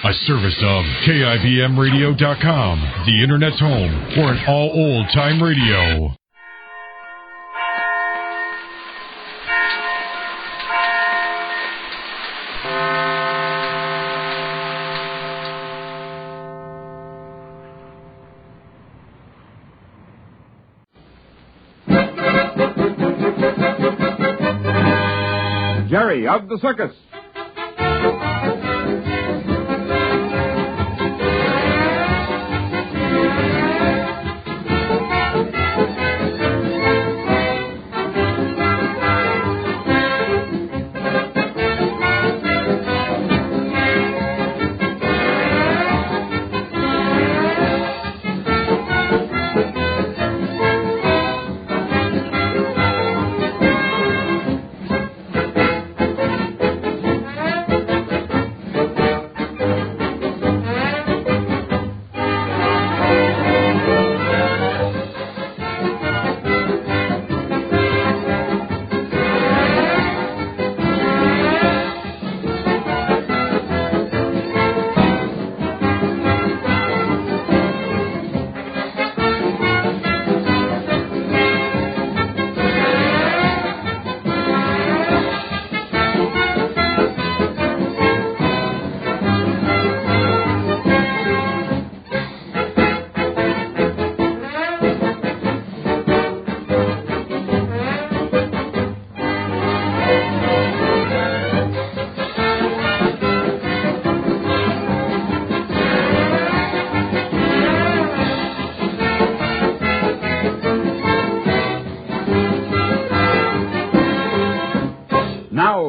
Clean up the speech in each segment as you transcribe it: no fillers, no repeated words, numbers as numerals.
A service of KIBMradio.com, the Internet's home for an all old-time radio. Jerry of the Circus.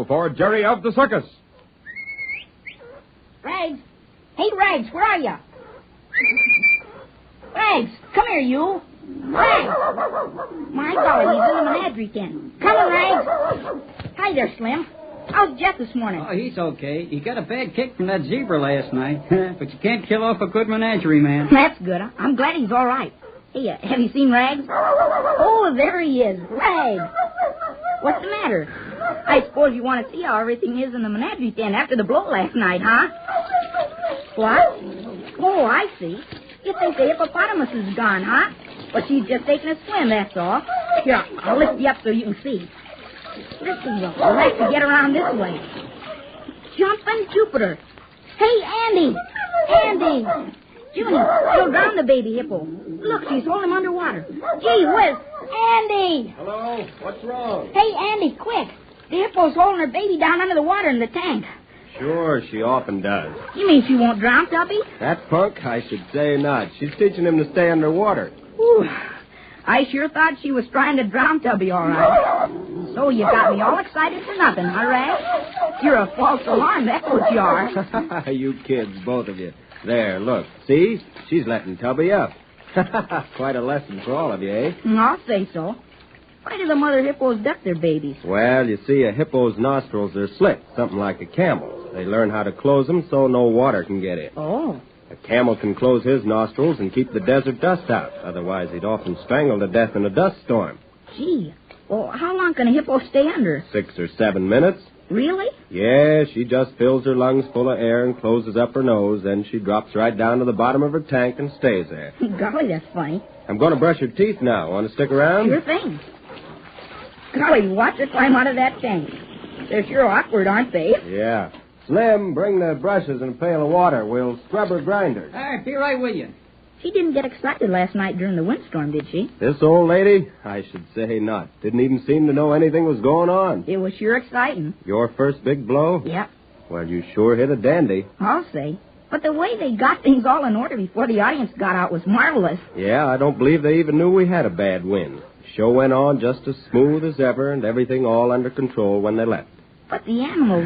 For Jerry of the Circus. Rags! Hey, Rags, where are you? Rags, come here, you. Rags! My golly, he's in the menagerie tent. Come on, Rags. Hi there, Slim. How's Jeff this morning? Oh, he's okay. He got a bad kick from that zebra last night. But you can't kill off a good menagerie man. That's good. I'm glad he's all right. Hey, have you seen Rags? Oh, there he is. Rags! What's the matter? I suppose you want to see how everything is in the menagerie tent after the blow last night, huh? What? Oh, I see. You think the hippopotamus is gone, huh? Well, she's just taking a swim, that's all. Here, I'll lift you up so you can see. Listen, we'll have to get around this way. Jumping Jupiter. Hey, Andy! Andy! Junior, you'll drown the baby hippo. Look, she's holding him underwater. Gee whiz! Andy! Hello? What's wrong? Hey, Andy, quick. The hippo's holding her baby down under the water in the tank. Sure, she often does. You mean she won't drown, Tubby? That punk? I should say not. She's teaching him to stay underwater. Whew. I sure thought she was trying to drown Tubby, all right. So you got me all excited for nothing, huh, Rags? You're a false alarm, that's what you are. You kids, both of you. There, look. See? She's letting Tubby up. Quite a lesson for all of you, eh? I'll say so. Why do the mother hippos duck their babies? Well, you see, a hippo's nostrils are slit, something like a camel's. They learn how to close them so no water can get in. Oh. A camel can close his nostrils and keep the desert dust out. Otherwise, he'd often strangle to death in a dust storm. Gee. Well, how long can a hippo stay under? 6 or 7 minutes. Really? Yeah, she just fills her lungs full of air and closes up her nose. Then she drops right down to the bottom of her tank and stays there. Golly, that's funny. I'm going to brush your teeth now. Want to stick around? Sure thing. Golly, watch her climb out of that tank. They're sure awkward, aren't they? Yeah. Slim, bring the brushes and a pail of water. We'll scrub her grinders. All right, be right with you. She didn't get excited last night during the windstorm, did she? This old lady? I should say not. Didn't even seem to know anything was going on. It was sure exciting. Your first big blow? Yep. Well, you sure hit a dandy. I'll say. But the way they got things all in order before the audience got out was marvelous. Yeah, I don't believe they even knew we had a bad wind. The show went on just as smooth as ever and everything all under control when they left. But the animals,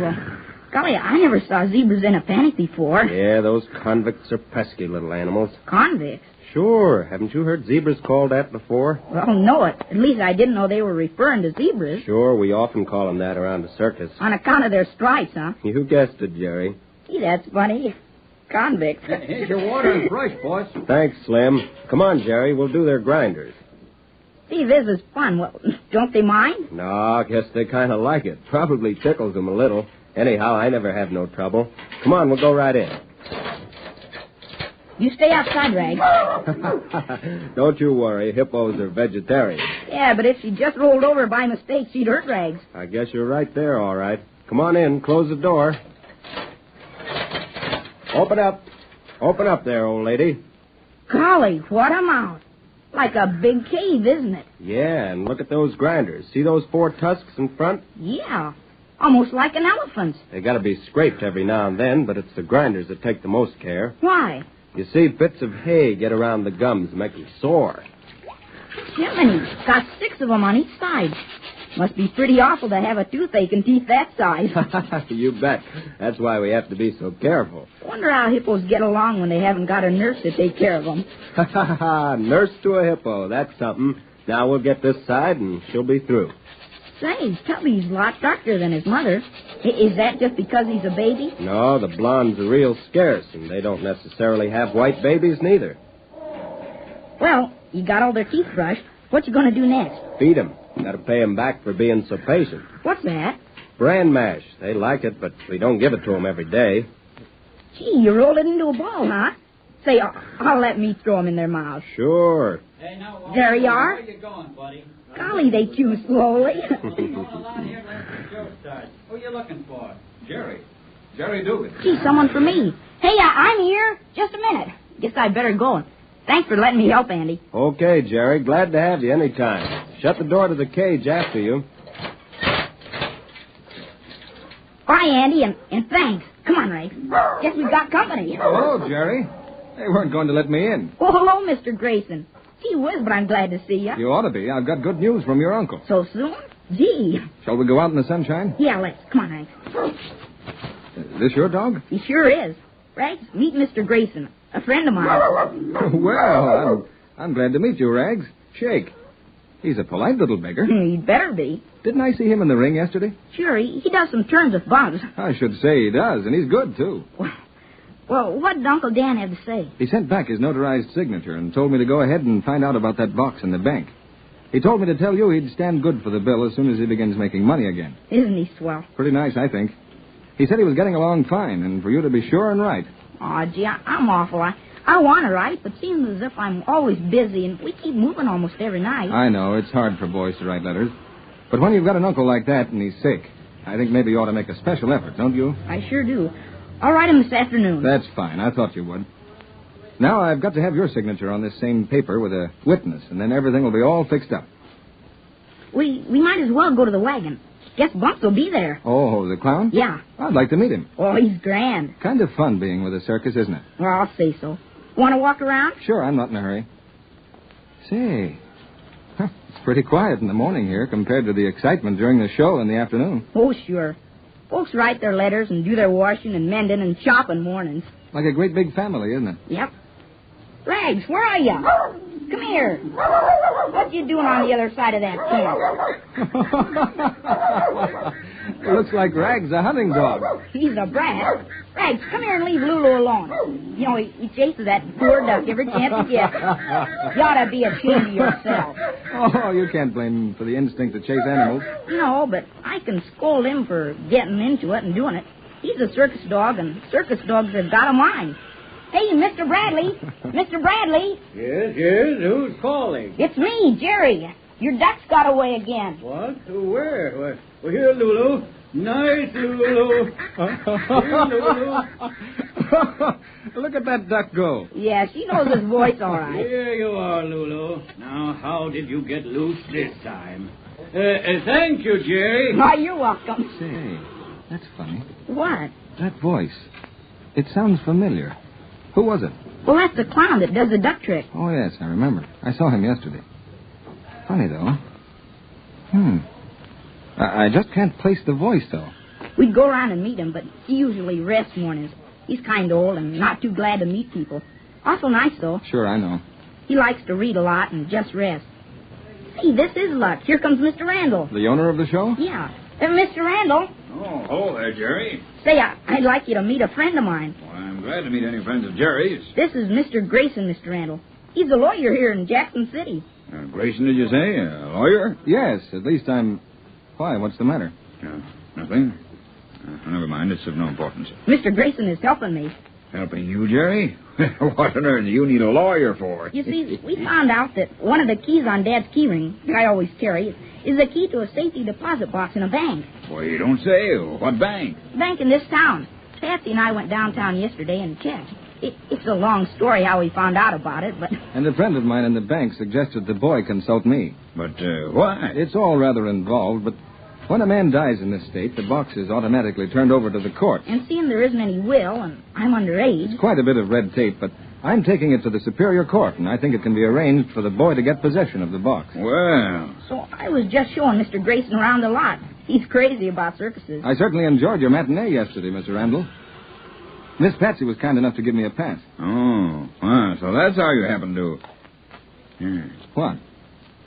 golly, I never saw zebras in a panic before. Yeah, those convicts are pesky little animals. Convicts? Sure. Haven't you heard zebras called that before? Well, no, at least I didn't know they were referring to zebras. Sure, we often call them that around the circus. On account of their stripes, huh? You guessed it, Jerry. Gee, that's funny. Convicts. Here's your water and brush, boss. Thanks, Slim. Come on, Jerry. We'll do their grinders. See, this is fun. Well, don't they mind? No, I guess they kind of like it. Probably tickles them a little. Anyhow, I never have no trouble. Come on, we'll go right in. You stay outside, Rags. Don't you worry. Hippos are vegetarians. Yeah, but if she just rolled over by mistake, she'd hurt Rags. I guess you're right there, all right. Come on in. Close the door. Open up. Open up there, old lady. Golly, what a mouth. Like a big cave, isn't it? Yeah, and look at those grinders. See those 4 tusks in front? Yeah, almost like an elephant's. They got to be scraped every now and then, but it's the grinders that take the most care. Why? You see, bits of hay get around the gums and make them sore. Jiminy, got 6 of them on each side. Must be pretty awful to have a toothache and teeth that size. You bet. That's why we have to be so careful. Wonder how hippos get along when they haven't got a nurse to take care of them. Nurse to a hippo. That's something. Now we'll get this side and she'll be through. Say, Tubby's a lot darker than his mother. Is that just because he's a baby? No, the blondes are real scarce, and they don't necessarily have white babies neither. Well, you got all their teeth brushed. What you going to do next? Feed 'em. Got to pay 'em back for being so patient. What's that? Bran mash. They like it, but we don't give it to 'em every day. Gee, you rolled it into a ball, huh? Say, I'll let me throw 'em in their mouths. Sure. Hey, now, There you are. Where you going, buddy? Golly, they chew slowly. Going along here after the show starts. Who you looking for? Jerry. Jerry Dugan. Gee, someone for me. Hey, I'm here. Just a minute. Guess I'd better go. Thanks for letting me help, Andy. Okay, Jerry. Glad to have you anytime. Shut the door to the cage after you. Bye, Andy, and thanks. Come on, Ray. Guess we've got company. Hello, Jerry. They weren't going to let me in. Oh, hello, Mr. Grayson. Gee whiz, but I'm glid to see you. You ought to be. I've got good news from your uncle. So soon? Gee. Shall we go out in the sunshine? Yeah, let's. Come on, Ray. Is this your dog? He sure is. Rags, meet Mr. Grayson, a friend of mine. Well, I'm glad to meet you, Rags. Shake. He's a polite little beggar. He'd better be. Didn't I see him in the ring yesterday? Sure, he does some turns with Bubs. I should say he does, and he's good, too. Well, what did Uncle Dan have to say? He sent back his notarized signature and told me to go ahead and find out about that box in the bank. He told me to tell you he'd stand good for the bill as soon as he begins making money again. Isn't he swell? Pretty nice, I think. He said he was getting along fine, and for you to be sure and right. Aw, gee, I'm awful. I want to write, but seems as if I'm always busy, and we keep moving almost every night. I know, it's hard for boys to write letters. But when you've got an uncle like that and he's sick, I think maybe you ought to make a special effort, don't you? I sure do. I'll write him this afternoon. That's fine. I thought you would. Now I've got to have your signature on this same paper with a witness, and then everything will be all fixed up. We might as well go to the wagon. Guess Bumps will be there. Oh, the clown? Yeah. I'd like to meet him. Oh, he's grand. Kind of fun being with a circus, isn't it? Well, I'll say so. Want to walk around? Sure, I'm not in a hurry. Say, it's pretty quiet in the morning here compared to the excitement during the show in the afternoon. Oh, sure. Folks write their letters and do their washing and mending and shopping mornings. Like a great big family, isn't it? Yep. Rags, where are you? Come here. What you doing on the other side of that fence? It looks like Rags, a hunting dog. He's a brat. Rags, come here and leave Lulu alone. You know, he chases that poor duck every chance he gets. You ought to be ashamed of yourself. Oh, you can't blame him for the instinct to chase animals. No, but I can scold him for getting into it and doing it. He's a circus dog, and circus dogs have got a mind. Hey, Mr. Bradley. Mr. Bradley. Yes. Who's calling? It's me, Jerry. Your duck's got away again. What? Where? Well, here, Lulu. Nice, Lulu. Here, Lulu. Look at that duck go. Yeah, she knows his voice all right. Here you are, Lulu. Now, how did you get loose this time? Thank you, Jerry. Why, you're welcome. Say, that's funny. What? That voice. It sounds familiar. Who was it? Well, that's the clown that does the duck trick. Oh, yes, I remember. I saw him yesterday. Funny, though. I just can't place the voice, though. We'd go around and meet him, but he usually rests mornings. He's kind of old and not too glad to meet people. Awful nice, though. Sure, I know. He likes to read a lot and just rest. Hey, this is luck. Here comes Mr. Randall. The owner of the show? Yeah. Mr. Randall. Oh, hello there, Jerry. Say, I'd like you to meet a friend of mine. Well, I'm glad to meet any friends of Jerry's. This is Mr. Grayson, Mr. Randall. He's a lawyer here in Jackson City. Grayson, did you say? A lawyer? Yes, at least I'm... Why, what's the matter? Nothing. Never mind, it's of no importance. Mr. Grayson is helping me. Helping you, Jerry? What on earth do you need a lawyer for? You see, we found out that one of the keys on Dad's key ring that I always carry is the key to a safety deposit box in a bank. Well, you don't say. What bank? Bank in this town. Patsy and I went downtown yesterday and checked. It's a long story how we found out about it, but... And a friend of mine in the bank suggested the boy consult me. But, why? It's all rather involved, but when a man dies in this state, the box is automatically turned over to the court. And seeing there isn't any will, and I'm underage... It's quite a bit of red tape, but I'm taking it to the Superior Court, and I think it can be arranged for the boy to get possession of the box. Well... So I was just showing Mr. Grayson around the lot. He's crazy about circuses. I certainly enjoyed your matinee yesterday, Mr. Randall. Miss Patsy was kind enough to give me a pass. Oh, so that's how you happen to... What?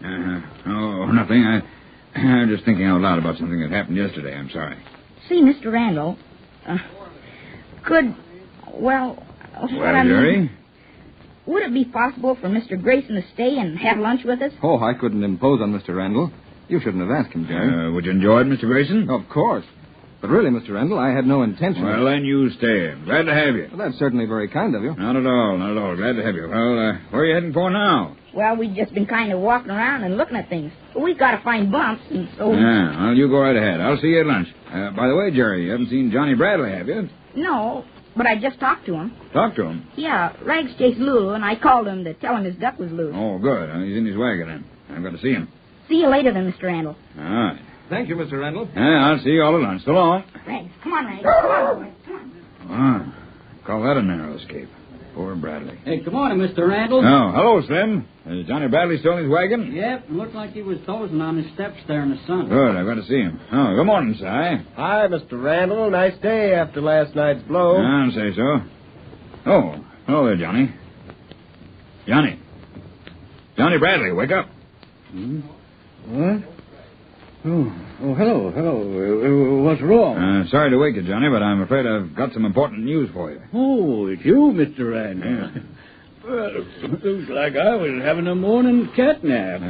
Oh, nothing. I'm just thinking out loud about something that happened yesterday. I'm sorry. See, Mr. Randall, Well, Jerry? Would it be possible for Mr. Grayson to stay and have lunch with us? Oh, I couldn't impose on Mr. Randall. You shouldn't have asked him, Jerry. Would you enjoy it, Mr. Grayson? Of course. But really, Mr. Randall, I had no intention. Well, then you stay. Glad to have you. Well, that's certainly very kind of you. Not at all. Glad to have you. Well, where are you heading for now? Well, we've just been kind of walking around and looking at things. But we've got to find bumps, and so... Yeah, well, you go right ahead. I'll see you at lunch. By the way, Jerry, you haven't seen Johnny Bradley, have you? No, but I just talked to him. Talked to him? Yeah, Rags chased Lulu, and I called him to tell him his duck was loose. Oh, good. He's in his wagon, then. I've got to see him. See you later, then, Mr. Randall. All right. Thank you, Mr. Randall. Yeah, I'll see you all at lunch. So long. Rags, come on, Rags. Come on, boy. Come on. Call that a narrow escape. Poor Bradley. Hey, good morning, Mr. Randall. Oh, hello, Slim. Is Johnny Bradley still in his wagon? Yep, looked like he was dozing on his steps there in the sun. Good, I've got to see him. Oh, good morning, Si. Hi, Mr. Randall. Nice day after last night's blow. I'll say so. Oh, hello there, Johnny. Johnny Bradley, wake up. What? Oh, hello. What's wrong? Sorry to wake you, Johnny, but I'm afraid I've got some important news for you. Oh, it's you, Mr. Randall. Yeah. Well, looks like I was having a morning cat nap.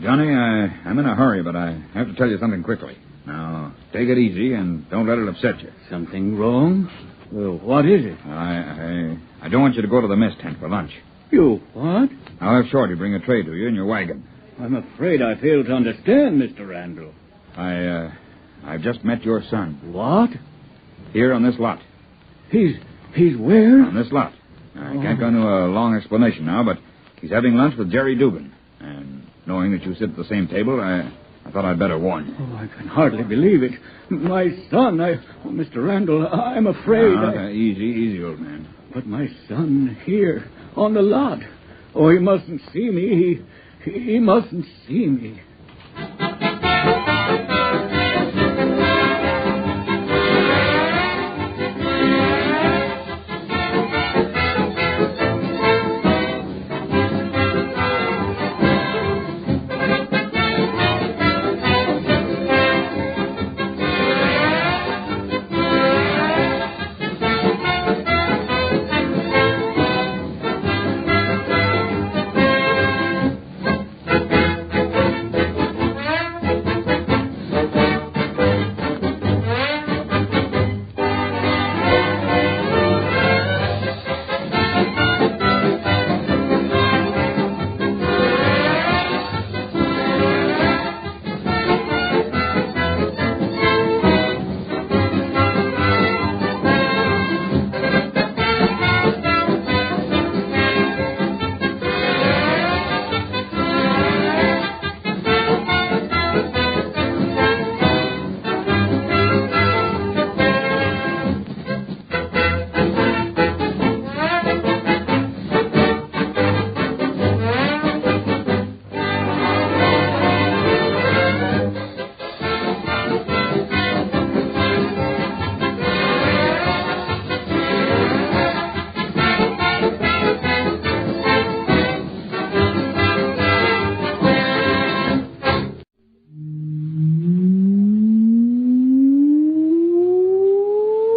Johnny, I'm in a hurry, but I have to tell you something quickly. Now, take it easy and don't let it upset you. Something wrong? Well, what is it? I don't want you to go to the mess tent for lunch. You what? I'll have Shorty bring a tray to you in your wagon. I'm afraid I fail to understand, Mr. Randall. I've just met your son. What? Here on this lot. He's where? On this lot. I can't go into a long explanation now, but he's having lunch with Jerry Dugan. And knowing that you sit at the same table, I thought I'd better warn you. Oh, I can hardly believe it. My son, Mr. Randall, I'm afraid Easy, old man. But my son here, on the lot. Oh, he mustn't see me. He mustn't see me.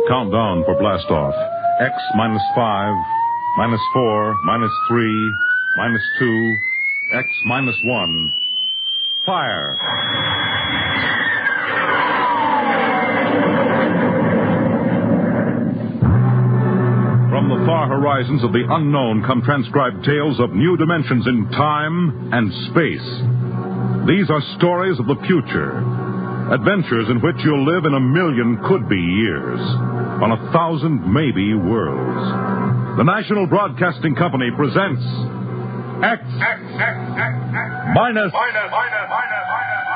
Countdown for blastoff. X minus 5, minus 4, minus 3, minus 2, X minus 1. Fire. From From the far horizons of the unknown come transcribed tales of new dimensions in time and space. These are stories of the future, adventures in which you'll live in 1,000,000 could-be years, on 1,000 maybe worlds. The National Broadcasting Company presents X minus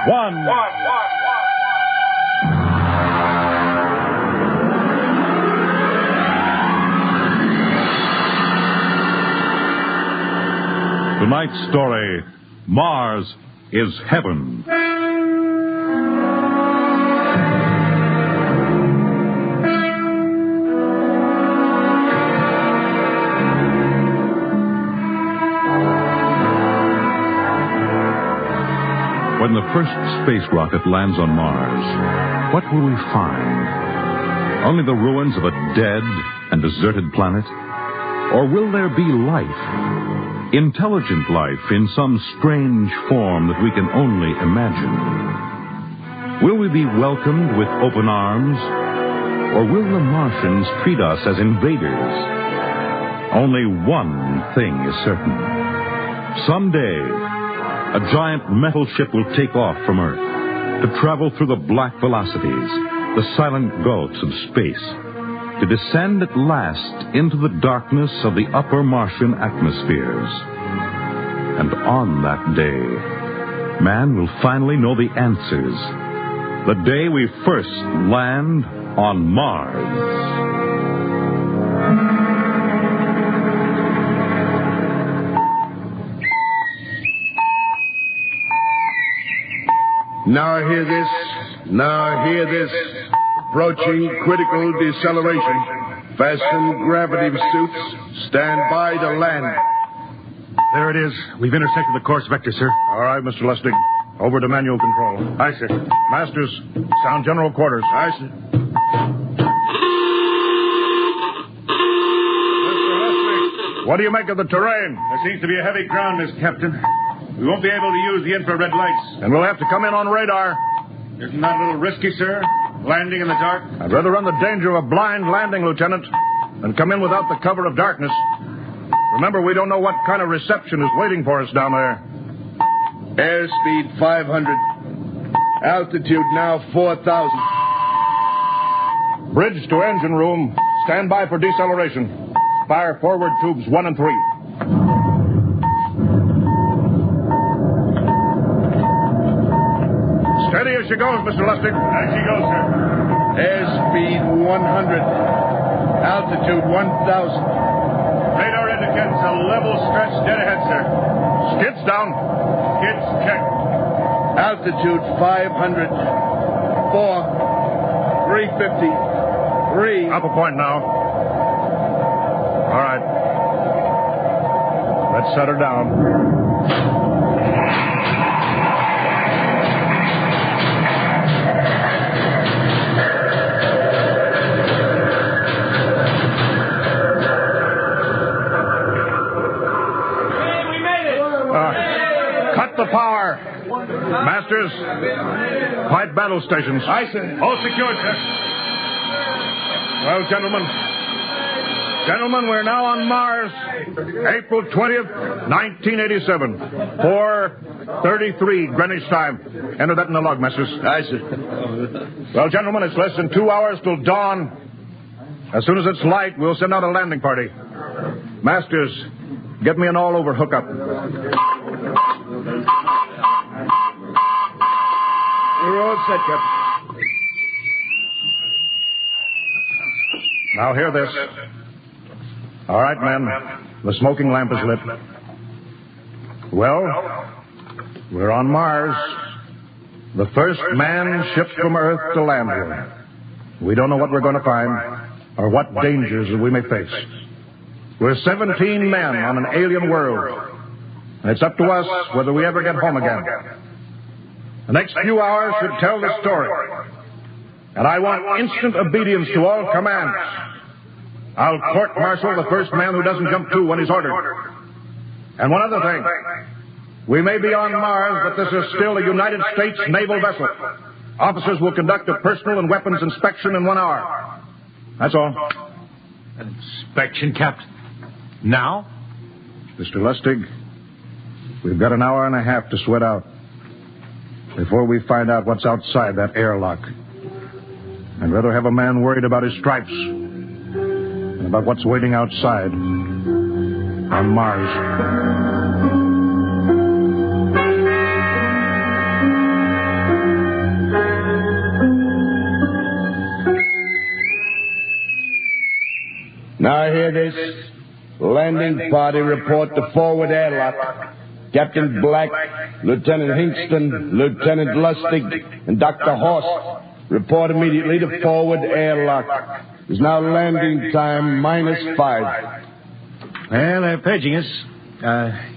1. Tonight's story, Mars is Heaven. When the first space rocket lands on Mars, what will we find? Only the ruins of a dead and deserted planet? Or will there be life? Intelligent life in some strange form that we can only imagine. Will we be welcomed with open arms? Or will the Martians treat us as invaders? Only one thing is certain. Someday, a giant metal ship will take off from Earth to travel through the black velocities, the silent gulfs of space, to descend at last into the darkness of the upper Martian atmospheres. And on that day, man will finally know the answers. The day we first land on Mars. Now hear this. Now hear this. Approaching critical deceleration. Fasten gravity suits. Stand by to land. There it is. We've intersected the course vector, sir. All right, Mr. Lustig. Over to manual control. Aye, sir. Masters, sound general quarters. Aye, sir. What do you make of the terrain? There seems to be a heavy ground, Miss Captain. We won't be able to use the infrared lights. And we'll have to come in on radar. Isn't that a little risky, sir? Landing in the dark? I'd rather run the danger of a blind landing, Lieutenant, than come in without the cover of darkness. Remember, we don't know what kind of reception is waiting for us down there. Airspeed 500. Altitude now 4,000. Bridge to engine room. Stand by for deceleration. Fire forward tubes 1 and 3. Steady as she goes, Mr. Lustig. As she goes, sir. Airspeed 100. Altitude 1,000. Radar indicates a level stretch dead ahead, sir. Skids down. Skids checked. Altitude 500. 4. 350. 3. Up a point now. All right. Let's set her down. Cut the power. Masters, quiet battle stations. Aye, sir. All secured, sir. Well, gentlemen, we're now on Mars, April 20th, 1987, 4:33 Greenwich time. Enter that in the log, Masters. Aye, sir. Well, gentlemen, it's less than 2 hours till dawn. As soon as it's light, we'll send out a landing party. Masters, get me an all-over hookup. We're all set, Captain. Now hear this. All right, men. The smoking lamp is lit. Well, we're on Mars. The first man shipped from Earth to land here. We don't know what we're going to find or what dangers we may face. We're 17 men on an alien world. And it's up to us whether we ever get home again. The next few hours should tell the story. And I want instant obedience to all commands. I'll court-martial the first man who doesn't jump to when he's ordered. And one other thing. We may be on Mars, but this is still a United States naval vessel. Officers will conduct a personal and weapons inspection in 1 hour. That's all. Inspection, Captain? Now? Mr. Lustig, we've got an hour and a half to sweat out before we find out what's outside that airlock. I'd rather have a man worried about his stripes than about what's waiting outside on Mars. Now hear this. Landing party report to forward airlock. Captain Black, Lieutenant Hingston, Lieutenant Lustig, and Dr. Horst report immediately to forward airlock. It's now landing time -5. Well, they're paging us.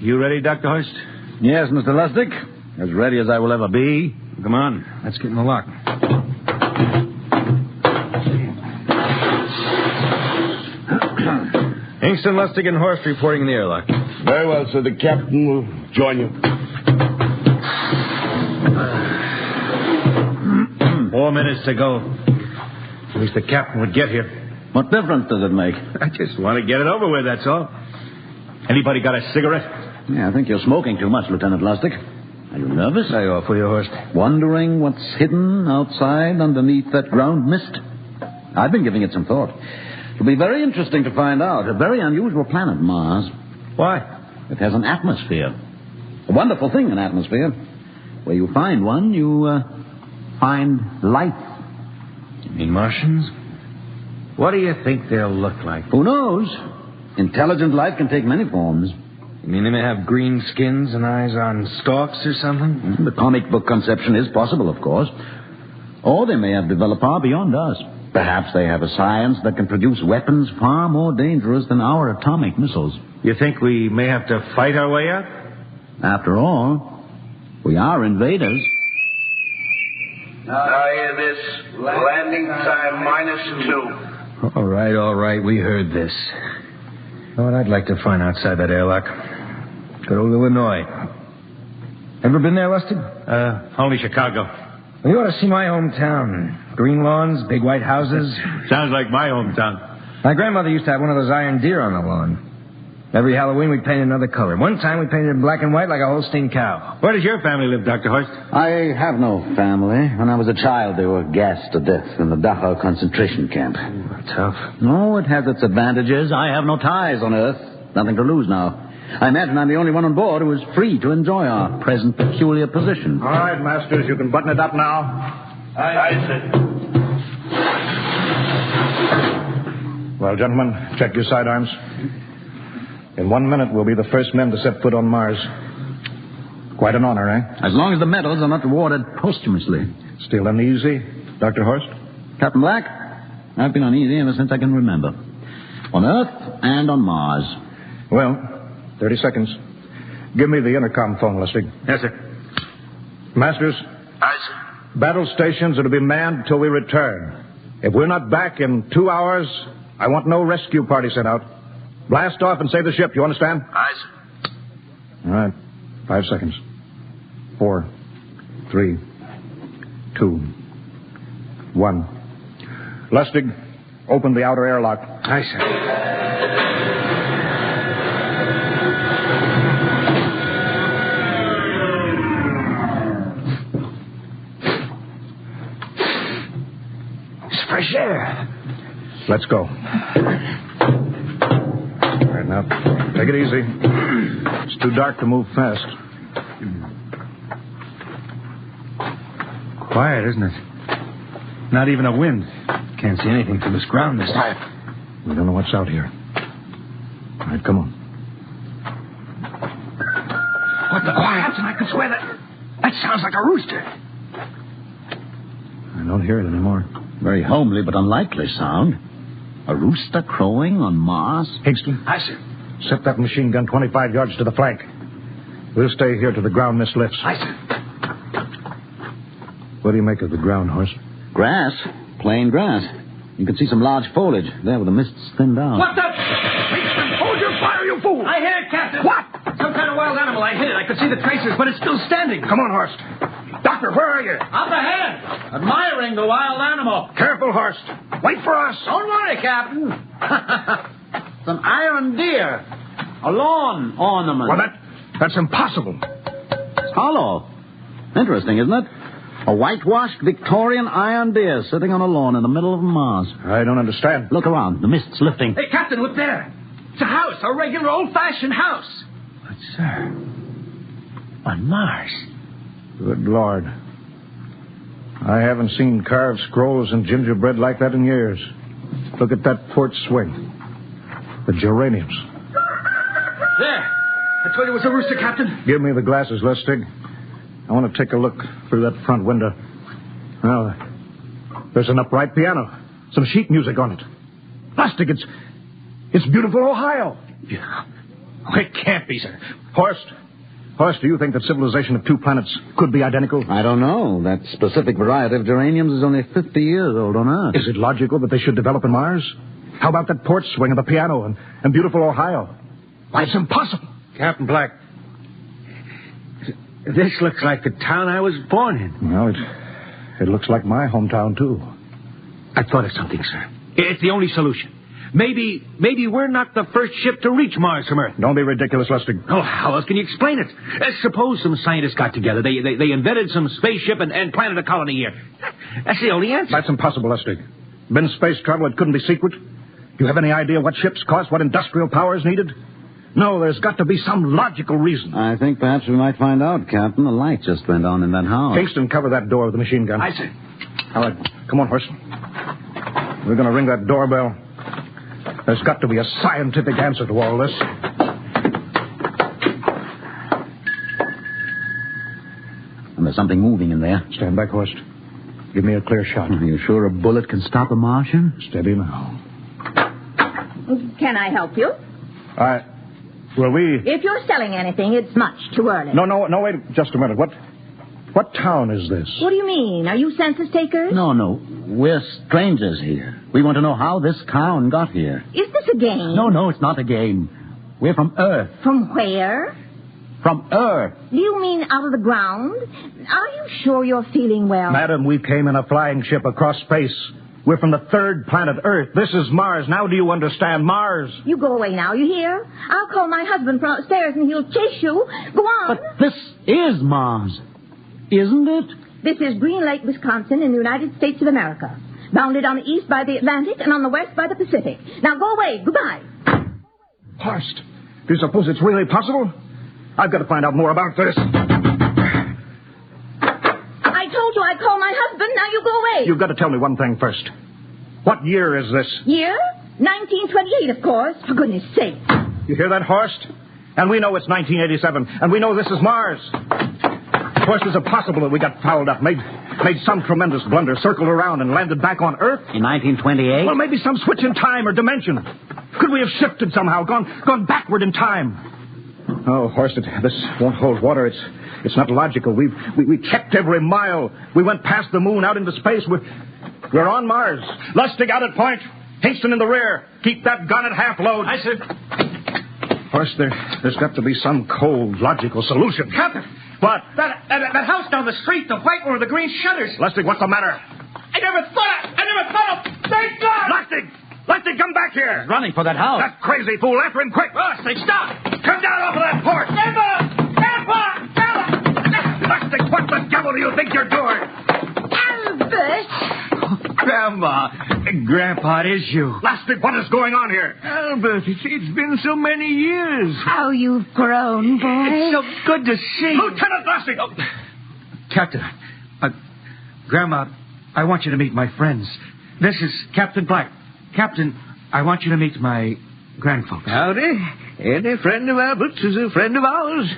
You ready, Dr. Horst? Yes, Mr. Lustig. As ready as I will ever be. Come on. Let's get in the lock. Hingston, Lustig, and Horst reporting in the airlock. Very well, sir. The captain will join you. 4 minutes to go. At least the captain would get here. What difference does it make? I just want to get it over with, that's all. Anybody got a cigarette? Yeah, I think you're smoking too much, Lieutenant Lustig. Are you nervous? I offer you, Horst. Wondering what's hidden outside underneath that ground mist? I've been giving it some thought. It'll be very interesting to find out. A very unusual planet, Mars. Why? It has an atmosphere. A wonderful thing, an atmosphere. Where you find one, you find life. You mean Martians? What do you think they'll look like? Who knows? Intelligent life can take many forms. You mean they may have green skins and eyes on stalks or something? The comic book conception is possible, of course. Or they may have developed far beyond us. Perhaps they have a science that can produce weapons far more dangerous than our atomic missiles. You think we may have to fight our way out? After all, we are invaders. Now hear this. Landing time -2. All right. We heard this. You know what I'd like to find outside that airlock? Good old Illinois. Ever been there, Lustig? Only Chicago. Well, you ought to see my hometown. Green lawns, big white houses. Sounds like my hometown. My grandmother used to have one of those iron deer on the lawn. Every Halloween, we painted another color. One time, we painted it black and white like a Holstein cow. Where does your family live, Dr. Horst? I have no family. When I was a child, they were gassed to death in the Dachau concentration camp. Tough. No, it has its advantages. I have no ties on Earth. Nothing to lose now. I imagine I'm the only one on board who is free to enjoy our present peculiar position. All right, Masters, you can button it up now. Aye, sir. Well, gentlemen, check your sidearms. In 1 minute, we'll be the first men to set foot on Mars. Quite an honor, eh? As long as the medals are not awarded posthumously. Still uneasy, Dr. Horst? Captain Black, I've been uneasy ever since I can remember. On Earth and on Mars. Well, 30 seconds. Give me the intercom phone, Lustig. Yes, sir. Masters? Aye, sir. Battle stations are to be manned until we return. If we're not back in 2 hours, I want no rescue party sent out. Blast off and save the ship, you understand? Aye, sir. All right. 5 seconds. 4, 3, 2, 1. Lustig, open the outer airlock. Aye, sir. Fresh air. Let's go. All right, now, take it easy. It's too dark to move fast. Quiet, isn't it? Not even a wind. Can't see anything from this ground this time. We don't know what's out here. All right, come on. What the Captain, I could swear that sounds like a rooster. I don't hear it anymore. Very homely but unlikely sound. A rooster crowing on Mars? Hingston? Aye, sir. Set that machine gun 25 yards to the flank. We'll stay here till the ground mist lifts. Aye, sir. What do you make of the ground, Horst? Grass. Plain grass. You can see some large foliage there where the mist's thinned out. What the? Hingston, hold your fire, you fool! I hit it, Captain. What? Some kind of wild animal. I hit it. I could see the tracers, but it's still standing. Come on, Horst. Doctor, where are you? Up ahead, admiring the wild animal. Careful, Horst. Wait for us. Don't worry, Captain. It's an iron deer. A lawn ornament. Well, that's impossible. It's hollow. Interesting, isn't it? A whitewashed Victorian iron deer sitting on a lawn in the middle of Mars. I don't understand. Look around. The mist's lifting. Hey, Captain, look there. It's a house, a regular old-fashioned house. But, sir, on Mars. Good Lord. I haven't seen carved scrolls and gingerbread like that in years. Look at that porch swing. The geraniums. There. I told you it was a rooster, Captain. Give me the glasses, Lustig. I want to take a look through that front window. Well, there's an upright piano. Some sheet music on it. Lustig, it's beautiful Ohio. Yeah. Oh, it can't be, sir. Horst, do you think that civilization of two planets could be identical? I don't know. That specific variety of geraniums is only 50 years old on Earth. Is it logical that they should develop in Mars? How about that porch swing of the piano and beautiful Ohio? Why, it's impossible. Captain Black, this looks like the town I was born in. Well, it looks like my hometown, too. I thought of something, sir. It's the only solution. Maybe we're not the first ship to reach Mars from Earth. Don't be ridiculous, Lustig. Oh, how else can you explain it? Suppose some scientists got together. They invented some spaceship and planted a colony here. That's the only answer. That's impossible, Lustig. Been space travel, it couldn't be secret. Do you have any idea what ships cost, what industrial power is needed? No, there's got to be some logical reason. I think perhaps we might find out, Captain. The light just went on in that house. Kingston, cover that door with the machine gun. Aye, sir. All right, come on, Horst. We're going to ring that doorbell. There's got to be a scientific answer to all this. And there's something moving in there. Stand back, Horst. Give me a clear shot. Are you sure a bullet can stop a Martian? Steady now. Can I help you? Will we... If you're selling anything, it's much too early. No, wait just a minute. What town is this? What do you mean? Are you census takers? No. We're strangers here. We want to know how this town got here. Is this a game? No, it's not a game. We're from Earth. From where? From Earth. Do you mean out of the ground? Are you sure you're feeling well? Madam, we came in a flying ship across space. We're from the third planet, Earth. This is Mars. Now do you understand? Mars. You go away now, you hear? I'll call my husband from upstairs and he'll chase you. Go on. But this is Mars, isn't it? This is Green Lake, Wisconsin, in the United States of America. Bounded on the east by the Atlantic and on the west by the Pacific. Now go away. Goodbye. Horst, do you suppose it's really possible? I've got to find out more about this. I told you I'd call my husband. Now you go away. You've got to tell me one thing first. What year is this? Year? 1928, of course. For goodness sake. You hear that, Horst? And we know it's 1987. And we know this is Mars. Horst, is it possible that we got fouled up, made some tremendous blunder, circled around, and landed back on Earth? In 1928? Well, maybe some switch in time or dimension. Could we have shifted somehow, gone backward in time? Oh, Horst, this won't hold water. It's not logical. We checked every mile. We went past the moon, out into space. We're on Mars. Lustig out at point. Kingston in the rear. Keep that gun at half load. Aye, sir. Horst, there's got to be some cold, logical solution. Captain! What? That house down the street, the white one with the green shutters. Lustig, what's the matter? I never thought of... Thank God! Lustig, come back here. He's running for that house. That crazy fool. After him, quick. Lustig, stop! Come down off of that porch. Grandpa! Lustig, what the devil do you think you're doing? Albert! Grandpa, it is you. Lustig, what is going on here? Albert, it's been so many years. How you've grown, boy. It's so good to see. Lieutenant Lustig! Oh. Captain, Grandma, I want you to meet my friends. This is Captain Black. Captain, I want you to meet my grandfolks. Howdy. Any friend of Albert's is a friend of ours.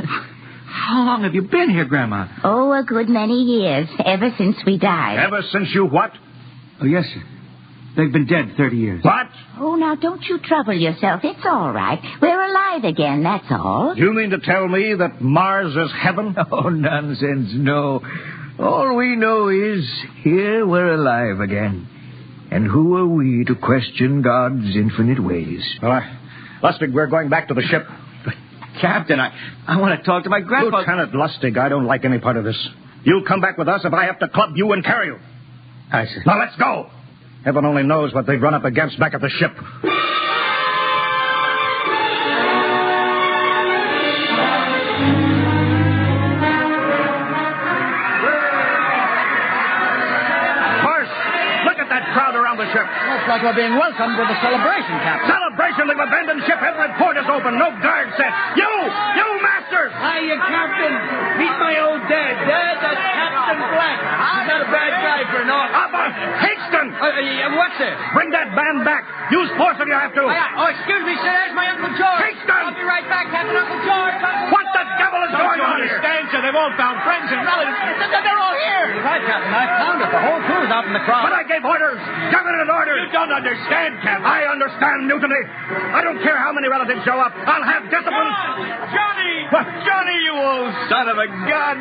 How long have you been here, Grandma? Oh, a good many years, ever since we died. Ever since you what? Oh, yes, sir. They've been dead 30 years. What? Oh, now, don't you trouble yourself. It's all right. We're alive again, that's all. You mean to tell me that Mars is heaven? Oh, nonsense, no. All we know is here we're alive again. And who are we to question God's infinite ways? Well, Lustig, we're going back to the ship. But, Captain, I want to talk to my grandpa. Lieutenant Lustig, I don't like any part of this. You'll come back with us if I have to club you and carry you. Aye, sir. Now, let's go. Heaven only knows what they've run up against back at the ship. thought we were being welcomed with a celebration, Captain. Celebration? They've abandoned ship. Every port is open. No guard set. You masters! Hiya, Captain. Meet my old dad. Dad, that's Captain Black. He's not a bad guy for an officer. Higston! What's it? Bring that band back. Use force if you have to. Oh, excuse me, sir. There's my Uncle George. Higston! I'll be right back, Captain. Uncle George. What the devil is going on here? Sir. They've all found friends and relatives. They're all here. You're right, Captain. I found it. The whole crew's out in the crowd. But I gave orders. Cabinet orders. You don't understand, Captain. I understand mutiny. I don't care how many relatives show up. I'll have discipline. Johnny! What? Johnny, you old son of a gun!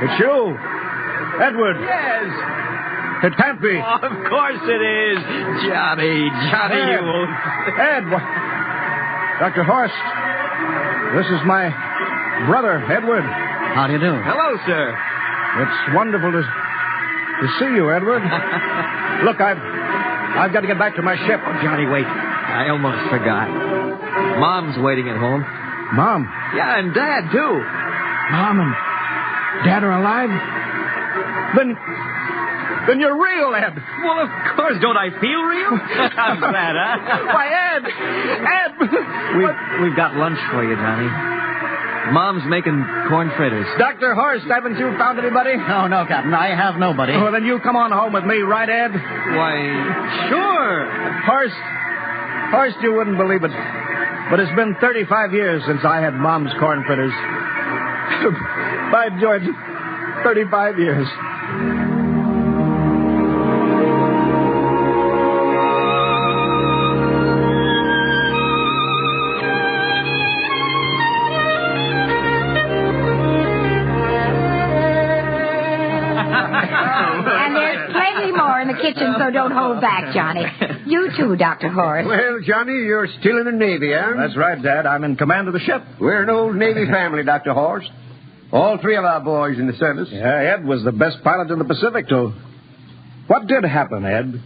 It's you, Edward. Yes. It can't be. Oh, of course it is. Johnny, you old... Ed, Dr. Horst, this is my brother, Edward. How do you do? Hello, sir. It's wonderful to see you, Edward. Look, I've got to get back to my ship. Oh, Johnny, wait. I almost forgot. Mom's waiting at home. Mom? Yeah, and Dad, too. Mom and Dad are alive? Then you're real, Ed. Well, of course. Don't I feel real? How's that, huh? Why, Ed! We've got lunch for you, Johnny. Mom's making corn fritters. Dr. Horst, haven't you found anybody? Oh, no, Captain. I have nobody. Well, then you come on home with me, right, Ed? Why, sure. Horst, you wouldn't believe it, but it's been 35 years since I had Mom's corn fritters. By George, 35 years. Kitchen, so don't hold back, Johnny. You too, Dr. Horst. Well, Johnny, you're still in the Navy, eh? That's right, Dad. I'm in command of the ship. We're an old Navy family, Dr. Horst. All three of our boys in the service. Yeah, Ed was the best pilot in the Pacific, too. What did happen, Ed?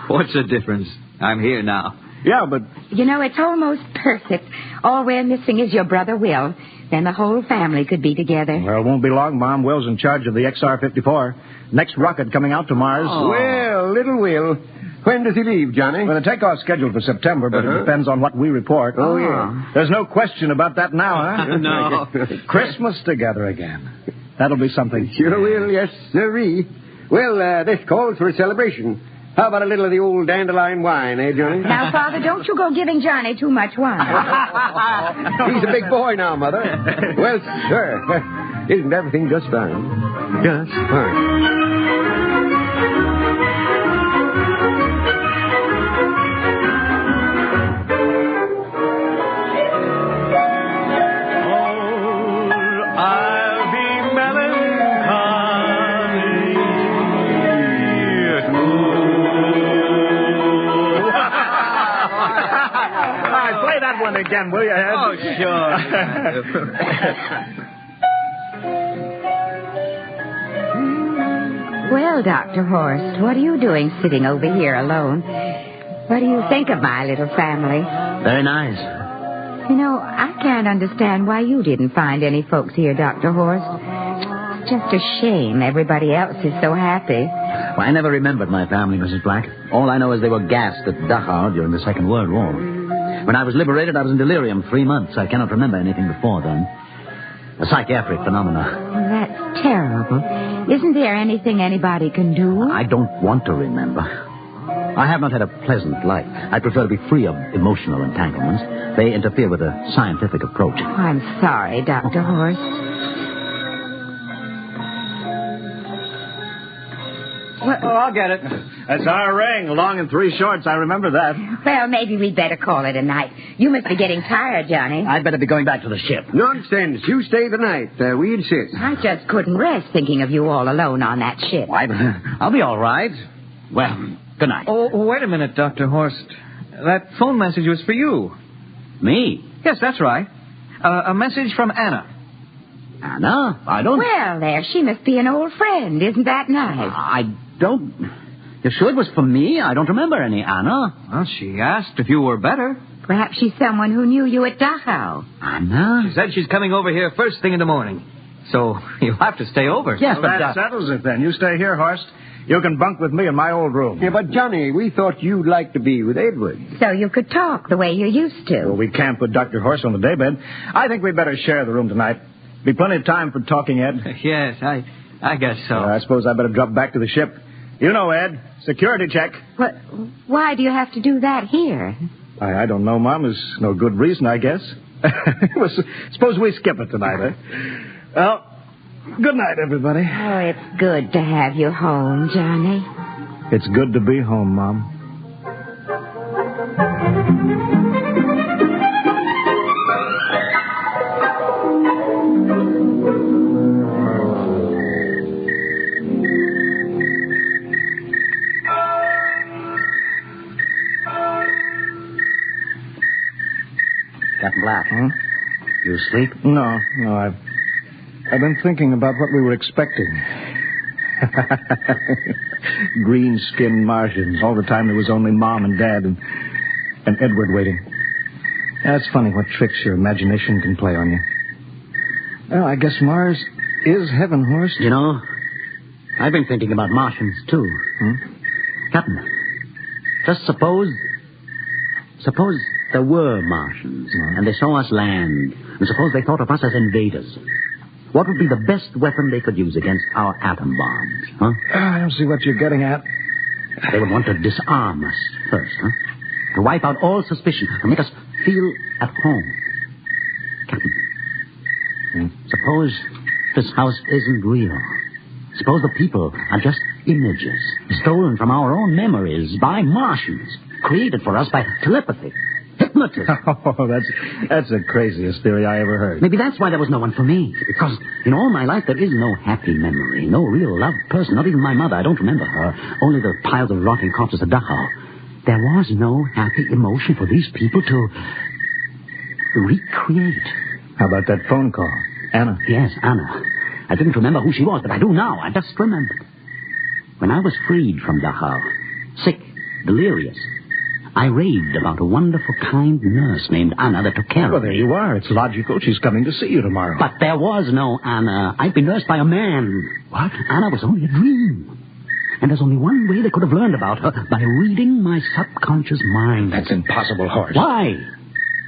What's the difference? I'm here now. Yeah, but... You know, it's almost perfect. All we're missing is your brother Will. Then the whole family could be together. Well, it won't be long, Mom. Will's in charge of the XR-54. Next rocket coming out to Mars. Oh. Well, little Will. When does he leave, Johnny? Well, the takeoff's scheduled for September, but it depends on what we report. Oh, yeah. There's no question about that now, huh? No. Christmas together again. That'll be something. Sure will, yes, sirree. Well, this calls for a celebration. How about a little of the old dandelion wine, eh, Johnny? Now, Father, don't you go giving Johnny too much wine. He's a big boy now, Mother. Well, sir, isn't everything just fine? Just fine. Again, will you, Ed? Oh, sure. Well, Dr. Horst, what are you doing sitting over here alone? What do you think of my little family? Very nice. You know, I can't understand why you didn't find any folks here, Dr. Horst. It's just a shame everybody else is so happy. Well, I never remembered my family, Mrs. Black. All I know is they were gassed at Dachau during the Second World War. When I was liberated, I was in delirium 3 months. I cannot remember anything before then. A psychiatric phenomena. That's terrible. Isn't there anything anybody can do? I don't want to remember. I have not had a pleasant life. I prefer to be free of emotional entanglements. They interfere with a scientific approach. Oh, I'm sorry, Dr. Horst. Oh, I'll get it. That's our ring, long and 3 shorts. I remember that. Well, maybe we'd better call it a night. You must be getting tired, Johnny. I'd better be going back to the ship. Nonsense. You stay the night. We insist. I just couldn't rest thinking of you all alone on that ship. I'll be all right. Well, good night. Oh, wait a minute, Dr. Horst. That phone message was for you. Me? Yes, that's right. A message from Anna. Anna? I don't... Well, there, she must be an old friend. Isn't that nice? I don't... You sure it was for me? I don't remember any Anna. Well, she asked if you were better. Perhaps she's someone who knew you at Dachau. Anna? She said she's coming over here first thing in the morning. So you'll have to stay over. Yes, well, but... that settles it, then. You stay here, Horst. You can bunk with me in my old room. Yeah, but Johnny, we thought you'd like to be with Edward. So you could talk the way you used to. Well, we can't put Dr. Horse on the daybed. I think we'd better share the room tonight. Be plenty of time for talking, Ed. Yes, I guess so. I suppose I better drop back to the ship. You know, Ed, security check. But why do you have to do that here? I don't know, Mom. There's no good reason, I guess. Well, suppose we skip it tonight, eh? Well, good night, everybody. Oh, it's good to have you home, Johnny. It's good to be home, Mom. Captain Black. You asleep? No, I've been thinking about what we were expecting. Green-skinned Martians. All the time there was only Mom and Dad and Edward waiting. That's funny what tricks your imagination can play on you. Well, I guess Mars is heaven, Horst. You know, I've been thinking about Martians, too. Captain, just suppose there were Martians, and they saw us land, and suppose they thought of us as invaders. What would be the best weapon they could use against our atom bombs, huh? I don't see what you're getting at. They would want to disarm us first, huh? To wipe out all suspicion, to make us feel at home. Captain, suppose this house isn't real. Suppose the people are just images, stolen from our own memories by Martians, created for us by telepathy. Hypnotism. Oh, that's the craziest theory I ever heard. Maybe that's why there was no one for me. Because in all my life, there is no happy memory. No real loved person. Not even my mother. I don't remember her. Only the piles of rotting corpses at Dachau. There was no happy emotion for these people to recreate. How about that phone call? Anna? Yes, Anna. I didn't remember who she was, but I do now. I just remembered. When I was freed from Dachau, sick, delirious, I raved about a wonderful, kind nurse named Anna that took care of me. Well, there you are. It's logical. She's coming to see you tomorrow. But there was no Anna. I'd been nursed by a man. What? Anna was only a dream. And there's only one way they could have learned about her, by reading my subconscious mind. That's impossible, Horst. Why?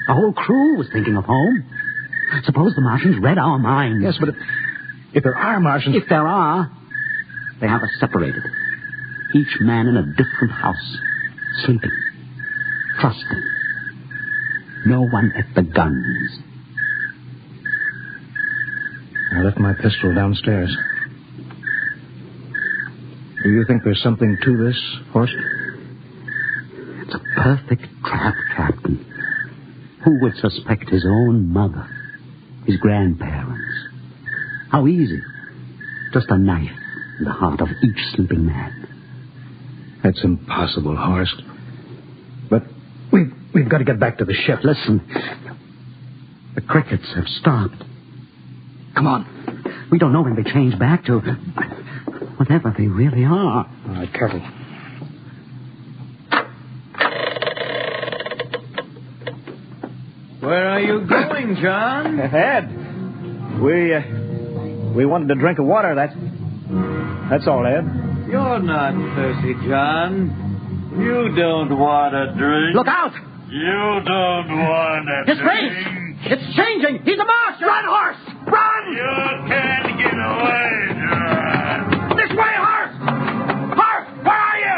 The whole crew was thinking of home. Suppose the Martians read our minds. Yes, but if there are Martians... If there are, they have us separated. Each man in a different house, sleeping. Trusting. No one at the guns. I left my pistol downstairs. Do you think there's something to this, Horst? It's a perfect trap, Captain. Who would suspect his own mother, his grandparents? How easy. Just a knife in the heart of each sleeping man. That's impossible, Horst. But we've got to get back to the ship. Listen. The crickets have stopped. Come on. We don't know when they change back to whatever they really are. All right, careful. Where are you going, John? Ed, we wanted to drink of water. That's all, Ed. You're not thirsty, John. You don't want a drink. Look out! You don't want a His drink. face! It's changing! He's a Martian! Run, horse! Run! You can't get away, John. This way, horse! Horse, where are you?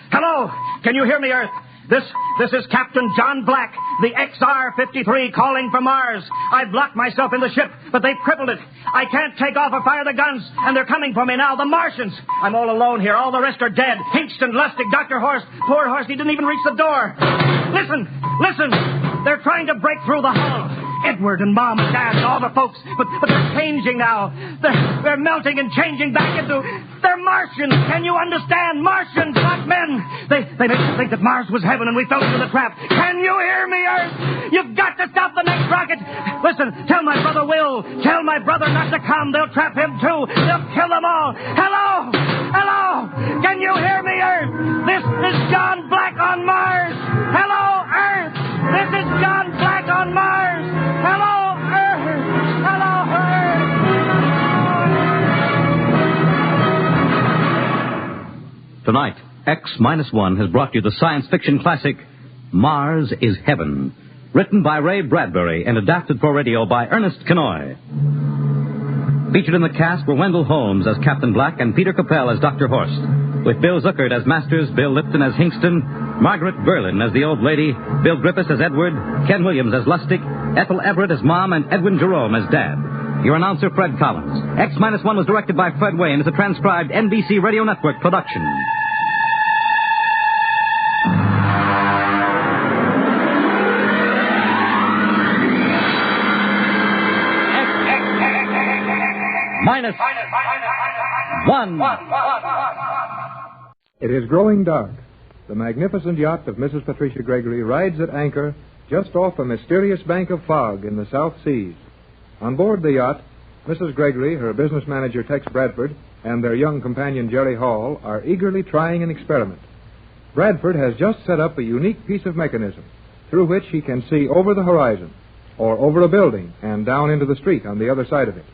Hello! Can you hear me, Earth? This is Captain John Black, the XR-53 calling from Mars. I've locked myself in the ship, but they've crippled it. I can't take off or fire the guns, and they're coming for me now, the Martians. I'm all alone here. All the rest are dead. Hinkston, Lustig, Dr. Horst. Poor Horst, he didn't even reach the door. Listen! They're trying to break through the hull. Edward and Mom and Dad and all the folks, but they're changing now. They're melting and changing back into... They're Martians. Can you understand? Martians, not men. They make us think that Mars was heaven and we fell into the trap. Can you hear me, Earth? You've got to stop the next rocket. Listen, tell my brother Will. Tell my brother not to come. They'll trap him too. They'll kill them all. Hello? Can you hear me, Earth? This is John Black on Mars. Hello, Earth. This is John Black on Mars. Hello, Tonight, X-1 has brought you the science fiction classic, Mars is Heaven, written by Ray Bradbury and adapted for radio by Ernest Kenoy. Featured in the cast were Wendell Holmes as Captain Black and Peter Capell as Dr. Horst, with Bill Zuckert as Masters, Bill Lipton as Hingston, Margaret Berlin as the old lady, Bill Griffiths as Edward, Ken Williams as Lustig, Ethel Everett as Mom, and Edwin Jerome as Dad. Your announcer, Fred Collins. X-1 was directed by Fred Wayne as a transcribed NBC Radio Network production. -1. It is growing dark. The magnificent yacht of Mrs. Patricia Gregory rides at anchor just off a mysterious bank of fog in the South Seas. On board the yacht, Mrs. Gregory, her business manager Tex Bradford, and their young companion Jerry Hall are eagerly trying an experiment. Bradford has just set up a unique piece of mechanism through which he can see over the horizon, or over a building and down into the street on the other side of it.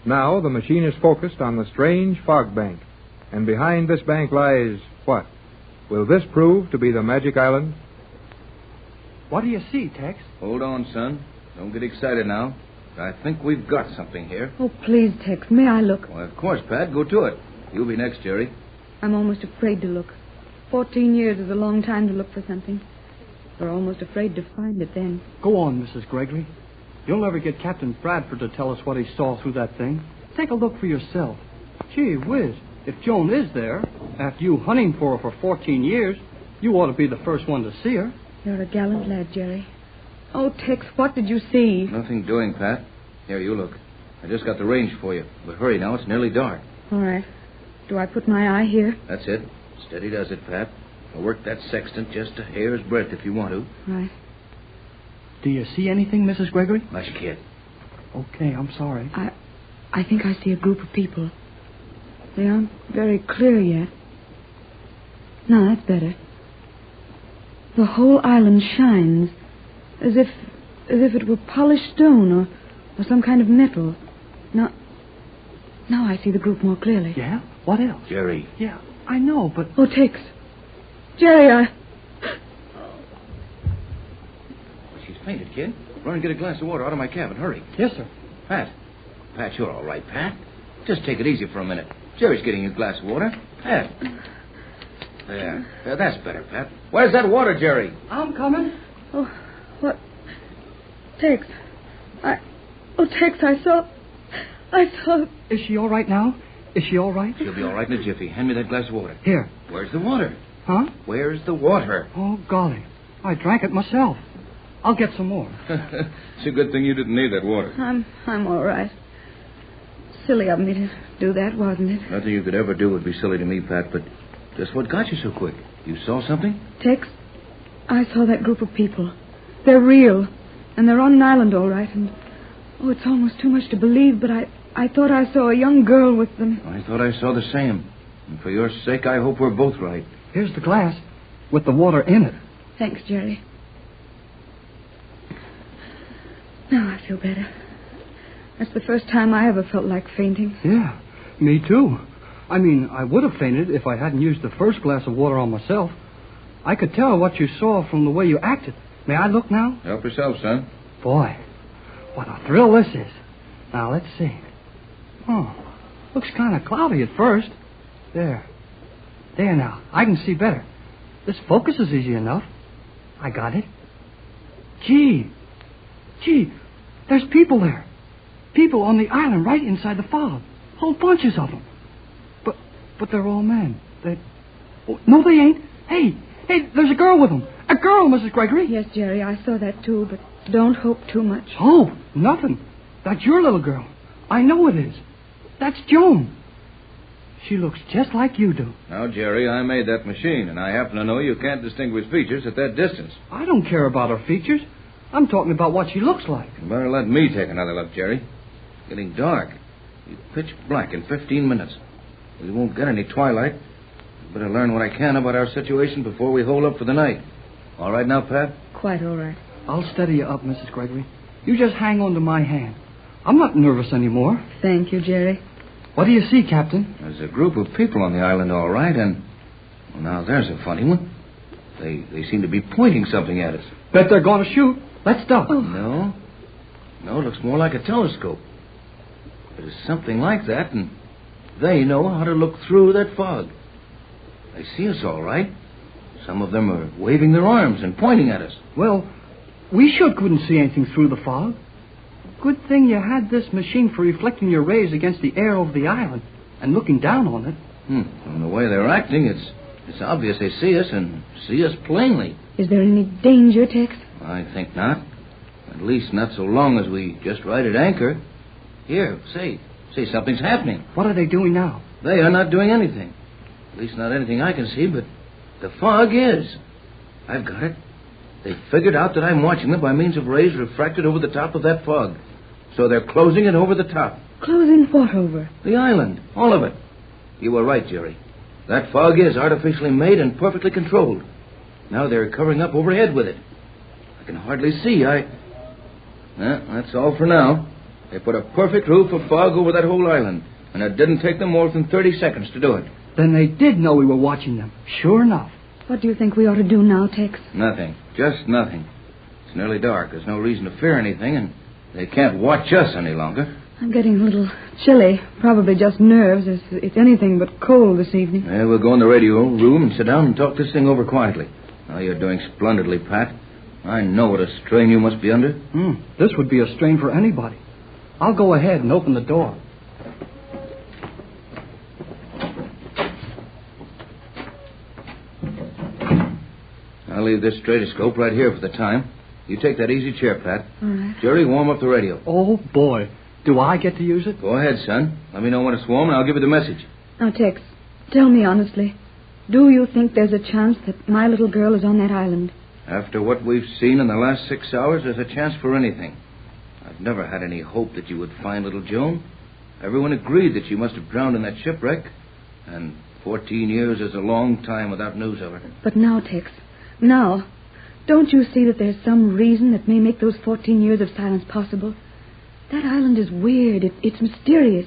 Now the machine is focused on the strange fog bank, and behind this bank lies what? Will this prove to be the magic island? What do you see, Tex? Hold on, son. Don't get excited now. I think we've got something here. Oh, please, Tex, may I look? Well, of course, Pat. Go to it. You'll be next, Jerry. I'm almost afraid to look. 14 years is a long time to look for something. We're almost afraid to find it then. Go on, Mrs. Gregory. You'll never get Captain Bradford to tell us what he saw through that thing. Take a look for yourself. Gee whiz, if Joan is there, after you hunting for her for 14 years, you ought to be the first one to see her. You're a gallant lad, Jerry. Oh, Tex, what did you see? Nothing doing, Pat. Here, you look. I just got the range for you. But hurry now, it's nearly dark. All right. Do I put my eye here? That's it. Steady does it, Pat. I'll work that sextant just a hair's breadth if you want to. Right. Do you see anything, Mrs. Gregory? Hush, kid. Okay, I'm sorry. I think I see a group of people. They aren't very clear yet. No, that's better. The whole island shines, as if it were polished stone or some kind of metal. Now I see the group more clearly. Yeah? What else? Jerry. Yeah, I know, but... Oh, Tex. Jerry, She's fainted, kid. Run and get a glass of water out of my cabin. Hurry. Yes, sir. Pat, you're all right, Pat. Just take it easy for a minute. Jerry's getting you a glass of water. Pat. There, that's better, Pat. Where's that water, Jerry? I'm coming. Oh, what? Tex. Tex, I saw... Is she all right now? Is she all right? She'll be all right in a jiffy. Hand me that glass of water. Here. Where's the water? Huh? Where's the water? Oh, golly. I drank it myself. I'll get some more. It's a good thing you didn't need that water. I'm all right. Silly of me to do that, wasn't it? Nothing you could ever do would be silly to me, Pat, but just what got you so quick? You saw something? Tex, I saw that group of people. They're real, and they're on an island all right, and... Oh, it's almost too much to believe, but I thought I saw a young girl with them. I thought I saw the same. And for your sake, I hope we're both right. Here's the glass with the water in it. Thanks, Jerry. Now I feel better. That's the first time I ever felt like fainting. Yeah, me too. I mean, I would have fainted if I hadn't used the first glass of water on myself. I could tell what you saw from the way you acted. May I look now? Help yourself, son. Boy, what a thrill this is. Now, let's see. Oh, looks kind of cloudy at first. There now. I can see better. This focus is easy enough. I got it. Gee, there's people there. People on the island right inside the fog. Whole bunches of them. But they're all men. No, they ain't. Hey, there's a girl with them. A girl, Mrs. Gregory. Yes, Jerry, I saw that too, but don't hope too much. Oh, nothing. That's your little girl. I know it is. That's Joan. She looks just like you do. Now, Jerry, I made that machine, and I happen to know you can't distinguish features at that distance. I don't care about her features. I'm talking about what she looks like. You better let me take another look, Jerry. It's getting dark. It's pitch black in 15 minutes. We won't get any twilight. Better learn what I can about our situation before we hole up for the night. All right now, Pat? Quite all right. I'll steady you up, Mrs. Gregory. You just hang on to my hand. I'm not nervous anymore. Thank you, Jerry. What do you see, Captain? There's a group of people on the island, all right, and Well, now, there's a funny one. They seem to be pointing something at us. Bet they're going to shoot. Let's stop. No. No, it looks more like a telescope. But it's something like that, and they know how to look through that fog. They see us all right. Some of them are waving their arms and pointing at us. Well, we sure couldn't see anything through the fog. Good thing you had this machine for reflecting your rays against the air over the island and looking down on it. From the way they're acting, it's obvious they see us and see us plainly. Is there any danger, Tex? I think not. At least not so long as we just ride at anchor. Here, say something's happening. What are they doing now? They are not doing anything. At least not anything I can see, but the fog is. I've got it. They figured out that I'm watching them by means of rays refracted over the top of that fog. So they're closing it over the top. Closing what over? The island. All of it. You were right, Jerry. That fog is artificially made and perfectly controlled. Now they're covering up overhead with it. I can hardly see. That's all for now. They put a perfect roof of fog over that whole island, and it didn't take them more than 30 seconds to do it. Then they did know we were watching them. Sure enough. What do you think we ought to do now, Tex? Nothing. Just nothing. It's nearly dark. There's no reason to fear anything, and they can't watch us any longer. I'm getting a little chilly. Probably just nerves. It's anything but cold this evening. Yeah, we'll go in the radio room and sit down and talk this thing over quietly. Oh, you're doing splendidly, Pat. I know what a strain you must be under. This would be a strain for anybody. I'll go ahead and open the door. I'll leave this stratoscope right here for the time. You take that easy chair, Pat. All right. Jerry, warm up the radio. Oh, boy. Do I get to use it? Go ahead, son. Let me know when it's warm, and I'll give you the message. Now, Tex, tell me honestly. Do you think there's a chance that my little girl is on that island? After what we've seen in the last 6 hours, there's a chance for anything. I've never had any hope that you would find little Joan. Everyone agreed that she must have drowned in that shipwreck. And 14 years is a long time without news of her. But now, Tex, now, don't you see that there's some reason that may make those 14 years of silence possible? That island is weird. It's mysterious.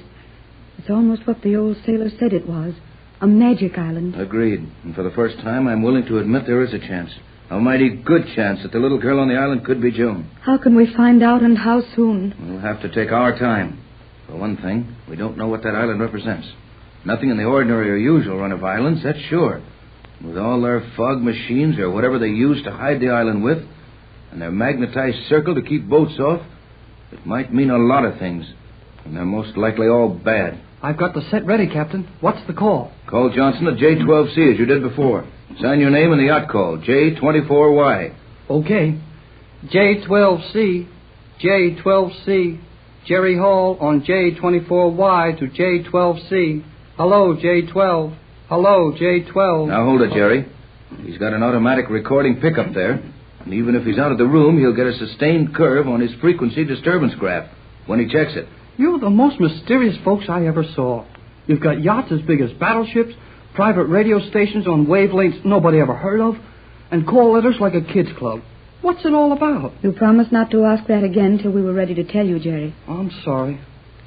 It's almost what the old sailor said it was. A magic island. Agreed. And for the first time, I'm willing to admit there is a chance. A mighty good chance that the little girl on the island could be Joan. How can we find out, and how soon? We'll have to take our time. For one thing, we don't know what that island represents. Nothing in the ordinary or usual run of islands, that's sure. With all their fog machines or whatever they use to hide the island with, and their magnetized circle to keep boats off, it might mean a lot of things. And they're most likely all bad. I've got the set ready, Captain. What's the call? Call Johnson at J12C as you did before. Sign your name in the yacht call, J24Y. Okay. J12C, J12C, Jerry Hall on J24Y to J12C. Hello, J12. Hello, J12. Now hold it, Jerry. He's got an automatic recording pickup there. And even if he's out of the room, he'll get a sustained curve on his frequency disturbance graph when he checks it. You're the most mysterious folks I ever saw. You've got yachts as big as battleships, private radio stations on wavelengths nobody ever heard of, and call letters like a kid's club. What's it all about? You promised not to ask that again till we were ready to tell you, Jerry. I'm sorry.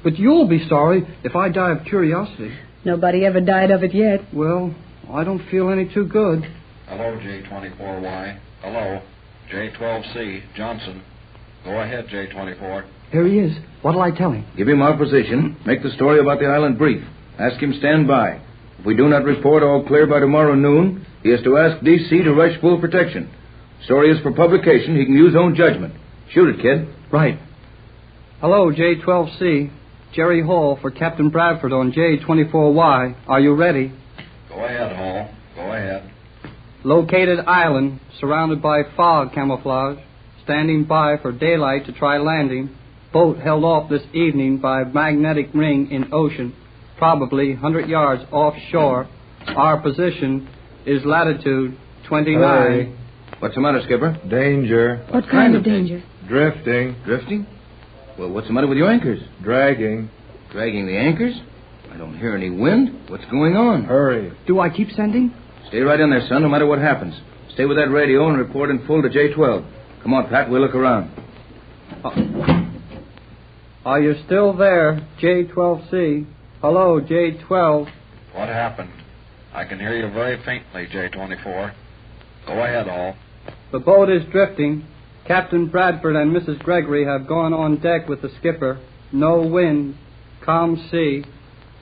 But you'll be sorry if I die of curiosity. Nobody ever died of it yet. Well, I don't feel any too good. Hello, J24Y. Hello, J12C, Johnson. Go ahead, J24. Here he is. What'll I tell him? Give him our position. Make the story about the island brief. Ask him stand by. If we do not report all clear by tomorrow noon, he has to ask D.C. to rush full protection. Story is for publication. He can use own judgment. Shoot it, kid. Right. Hello, J12C. Jerry Hall for Captain Bradford on J24Y. Are you ready? Go ahead, Hall. Go ahead. Located island, surrounded by fog camouflage. Standing by for daylight to try landing. Boat held off this evening by magnetic ring in ocean. Probably 100 yards offshore. Our position is latitude 29. Hey. What's the matter, Skipper? Danger. What kind of danger? Drifting. Drifting? Well, what's the matter with your anchors? Dragging. Dragging the anchors? I don't hear any wind. What's going on? Hurry. Do I keep sending? Stay right in there, son, no matter what happens. Stay with that radio and report in full to J12. Come on, Pat, we'll look around. Are you still there, J12C? Hello, J12. What happened? I can hear you very faintly, J-24. Go ahead, all. The boat is drifting. Captain Bradford and Mrs. Gregory have gone on deck with the skipper. No wind, calm sea,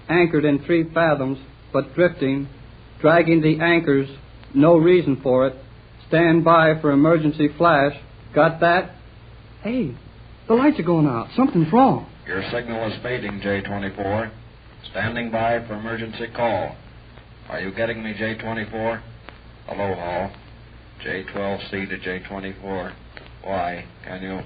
anchored in 3 fathoms, but drifting, dragging the anchors, no reason for it. Stand by for emergency flash. Got that? Hey, the lights are going out. Something's wrong. Your signal is fading, J-24. Standing by for emergency call. Are you getting me, J-24? Hello, Hall. J-12C to J-24. Why, can you?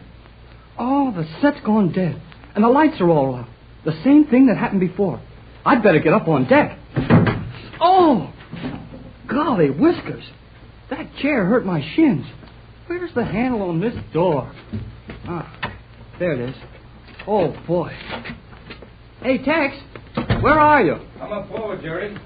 Oh, the set's gone dead, and the lights are all out. The same thing that happened before. I'd better get up on deck. Oh! Golly whiskers. That chair hurt my shins. Where's the handle on this door? Ah, there it is. Oh, boy. Hey, Tex, where are you? Come up forward, Jerry.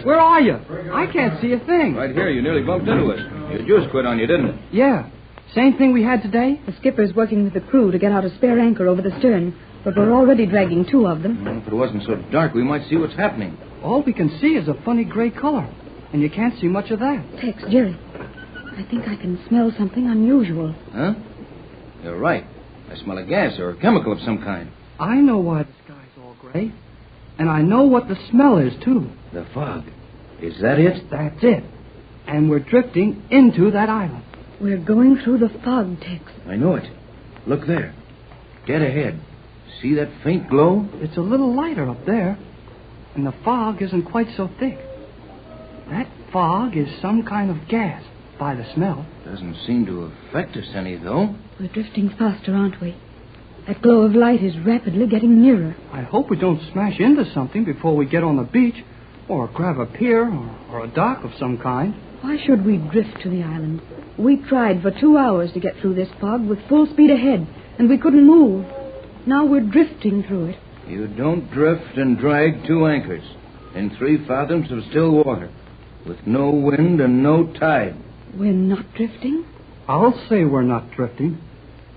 Where are you? I can't see a thing. Right here. You nearly bumped into us. Your juice quit on you, didn't it? Yeah. Same thing we had today? The skipper's working with the crew to get out a spare anchor over the stern, but we're already dragging 2 of them. If it wasn't so dark, we might see what's happening. All we can see is a funny gray color, and you can't see much of that. Tex, Jerry, I think I can smell something unusual. Huh? You're right. I smell a gas or a chemical of some kind. I know why the sky's all gray, and I know what the smell is, too. The fog. Is that it? That's it. And we're drifting into that island. We're going through the fog, Tex. I know it. Look there. Dead ahead. See that faint glow? It's a little lighter up there, and the fog isn't quite so thick. That fog is some kind of gas, by the smell. Doesn't seem to affect us any, though. We're drifting faster, aren't we? That glow of light is rapidly getting nearer. I hope we don't smash into something before we get on the beach, or grab a pier, or a dock of some kind. Why should we drift to the island? We tried for 2 hours to get through this fog with full speed ahead, and we couldn't move. Now we're drifting through it. You don't drift and drag 2 anchors in 3 fathoms of still water, with no wind and no tide. We're not drifting? I'll say we're not drifting.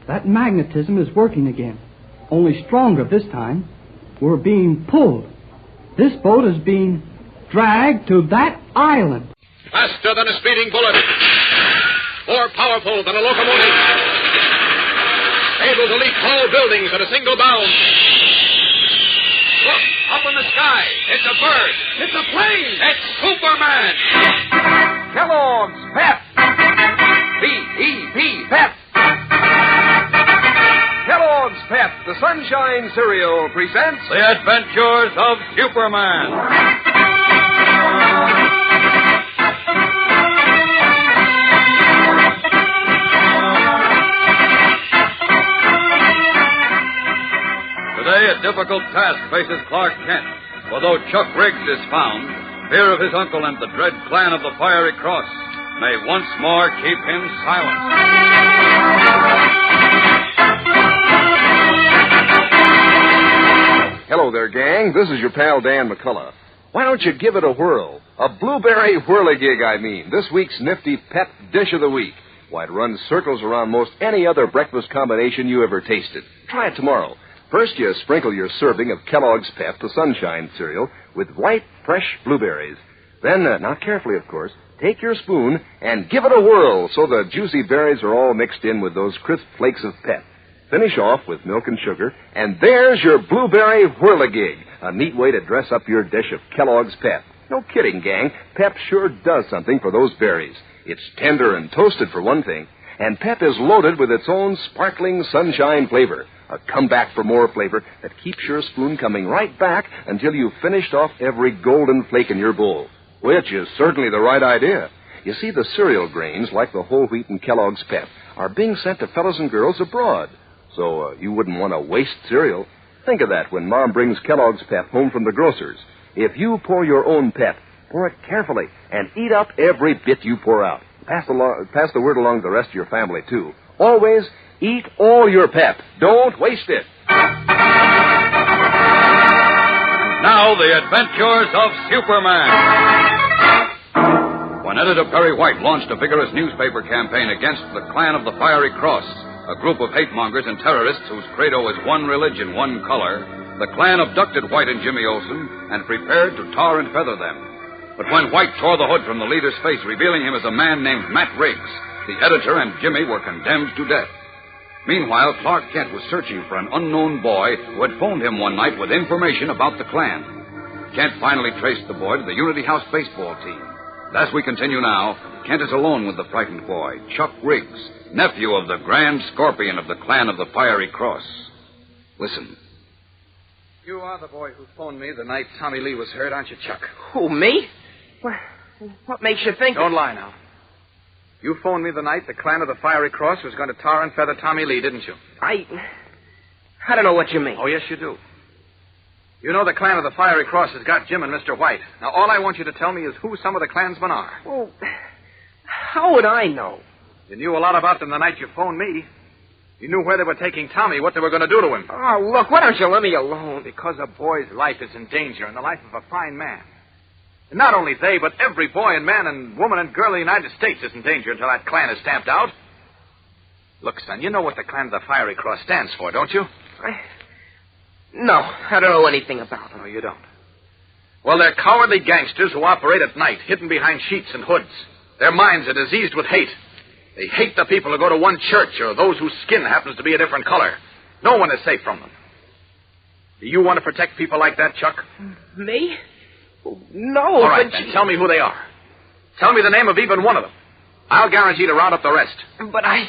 That magnetism is working again, only stronger this time. We're being pulled. This boat is being dragged to that island. Faster than a speeding bullet. More powerful than a locomotive. Able to leap tall buildings at a single bound. Look, up in the sky. It's a bird. It's a plane. It's Superman. Kellogg's Pep. P-E-P, Pep. Kellogg's Pep, the Sunshine Cereal, presents The Adventures of Superman. Today, a difficult task faces Clark Kent. For though Chuck Riggs is found, fear of his uncle and the dread clan of the Fiery Cross may once more keep him silent. Hello there, gang. This is your pal Dan McCullough. Why don't you give it a whirl? A blueberry whirligig, I mean. This week's nifty pep dish of the week. Why, it runs circles around most any other breakfast combination you ever tasted. Try it tomorrow. First, you sprinkle your serving of Kellogg's Pep, the Sunshine Cereal, with white, fresh blueberries. Then, now carefully, of course, take your spoon and give it a whirl so the juicy berries are all mixed in with those crisp flakes of pep. Finish off with milk and sugar, and there's your blueberry whirligig, a neat way to dress up your dish of Kellogg's Pep. No kidding, gang. Pep sure does something for those berries. It's tender and toasted, for one thing, and Pep is loaded with its own sparkling sunshine flavor. A comeback for more flavor that keeps your spoon coming right back until you've finished off every golden flake in your bowl. Which is certainly the right idea. You see, the cereal grains, like the whole wheat and Kellogg's Pep, are being sent to fellows and girls abroad. So you wouldn't want to waste cereal. Think of that when Mom brings Kellogg's Pep home from the grocer's. If you pour your own Pep, pour it carefully and eat up every bit you pour out. Pass the word along to the rest of your family, too. Always eat all your Pep. Don't waste it. Now, the Adventures of Superman. When editor Perry White launched a vigorous newspaper campaign against the clan of the Fiery Cross, a group of hate-mongers and terrorists whose credo is one religion, one color, the clan abducted White and Jimmy Olsen and prepared to tar and feather them. But when White tore the hood from the leader's face, revealing him as a man named Matt Riggs, the editor and Jimmy were condemned to death. Meanwhile, Clark Kent was searching for an unknown boy who had phoned him one night with information about the Klan. Kent finally traced the boy to the Unity House baseball team. And as we continue now, Kent is alone with the frightened boy, Chuck Riggs, nephew of the Grand Scorpion of the Clan of the Fiery Cross. Listen. You are the boy who phoned me the night Tommy Lee was hurt, aren't you, Chuck? Who, me? What makes you think... Don't lie now. You phoned me the night the Clan of the Fiery Cross was going to tar and feather Tommy Lee, didn't you? I don't know what you mean. Oh, yes, you do. You know the Clan of the Fiery Cross has got Jim and Mr. White. Now, all I want you to tell me is who some of the Klansmen are. Well, how would I know? You knew a lot about them the night you phoned me. You knew where they were taking Tommy, what they were going to do to him. Oh, look, why don't you let me alone? Because a boy's life is in danger and the life of a fine man. And not only they, but every boy and man and woman and girl in the United States is in danger until that Klan is stamped out. Look, son, you know what the Clan of the Fiery Cross stands for, don't you? No, I don't know anything about them. No, you don't. Well, they're cowardly gangsters who operate at night, hidden behind sheets and hoods. Their minds are diseased with hate. They hate the people who go to one church or those whose skin happens to be a different color. No one is safe from them. Do you want to protect people like that, Chuck? Me? No, All right, but... then tell me who they are. Tell me the name of even one of them. I'll guarantee to round up the rest. But I...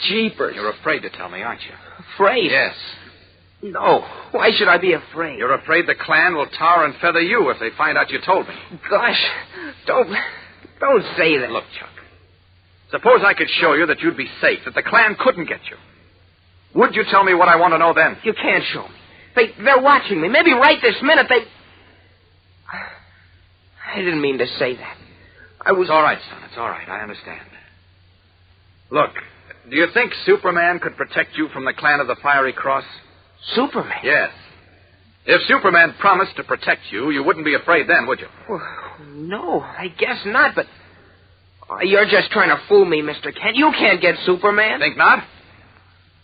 jeepers. You're afraid to tell me, aren't you? Afraid? Yes. No. Why should I be afraid? You're afraid the Klan will tar and feather you if they find out you told me. Gosh, don't say that. Look, Chuck. Suppose I could show you that you'd be safe, that the Klan couldn't get you. Would you tell me what I want to know then? You can't show me. They're watching me. Maybe right this minute they... I didn't mean to say that. It's all right, son. It's all right. I understand. Look, do you think Superman could protect you from the Clan of the Fiery Cross? Superman? Yes. If Superman promised to protect you, you wouldn't be afraid then, would you? Well, no, I guess not, but... you're just trying to fool me, Mr. Kent. You can't get Superman. Think not?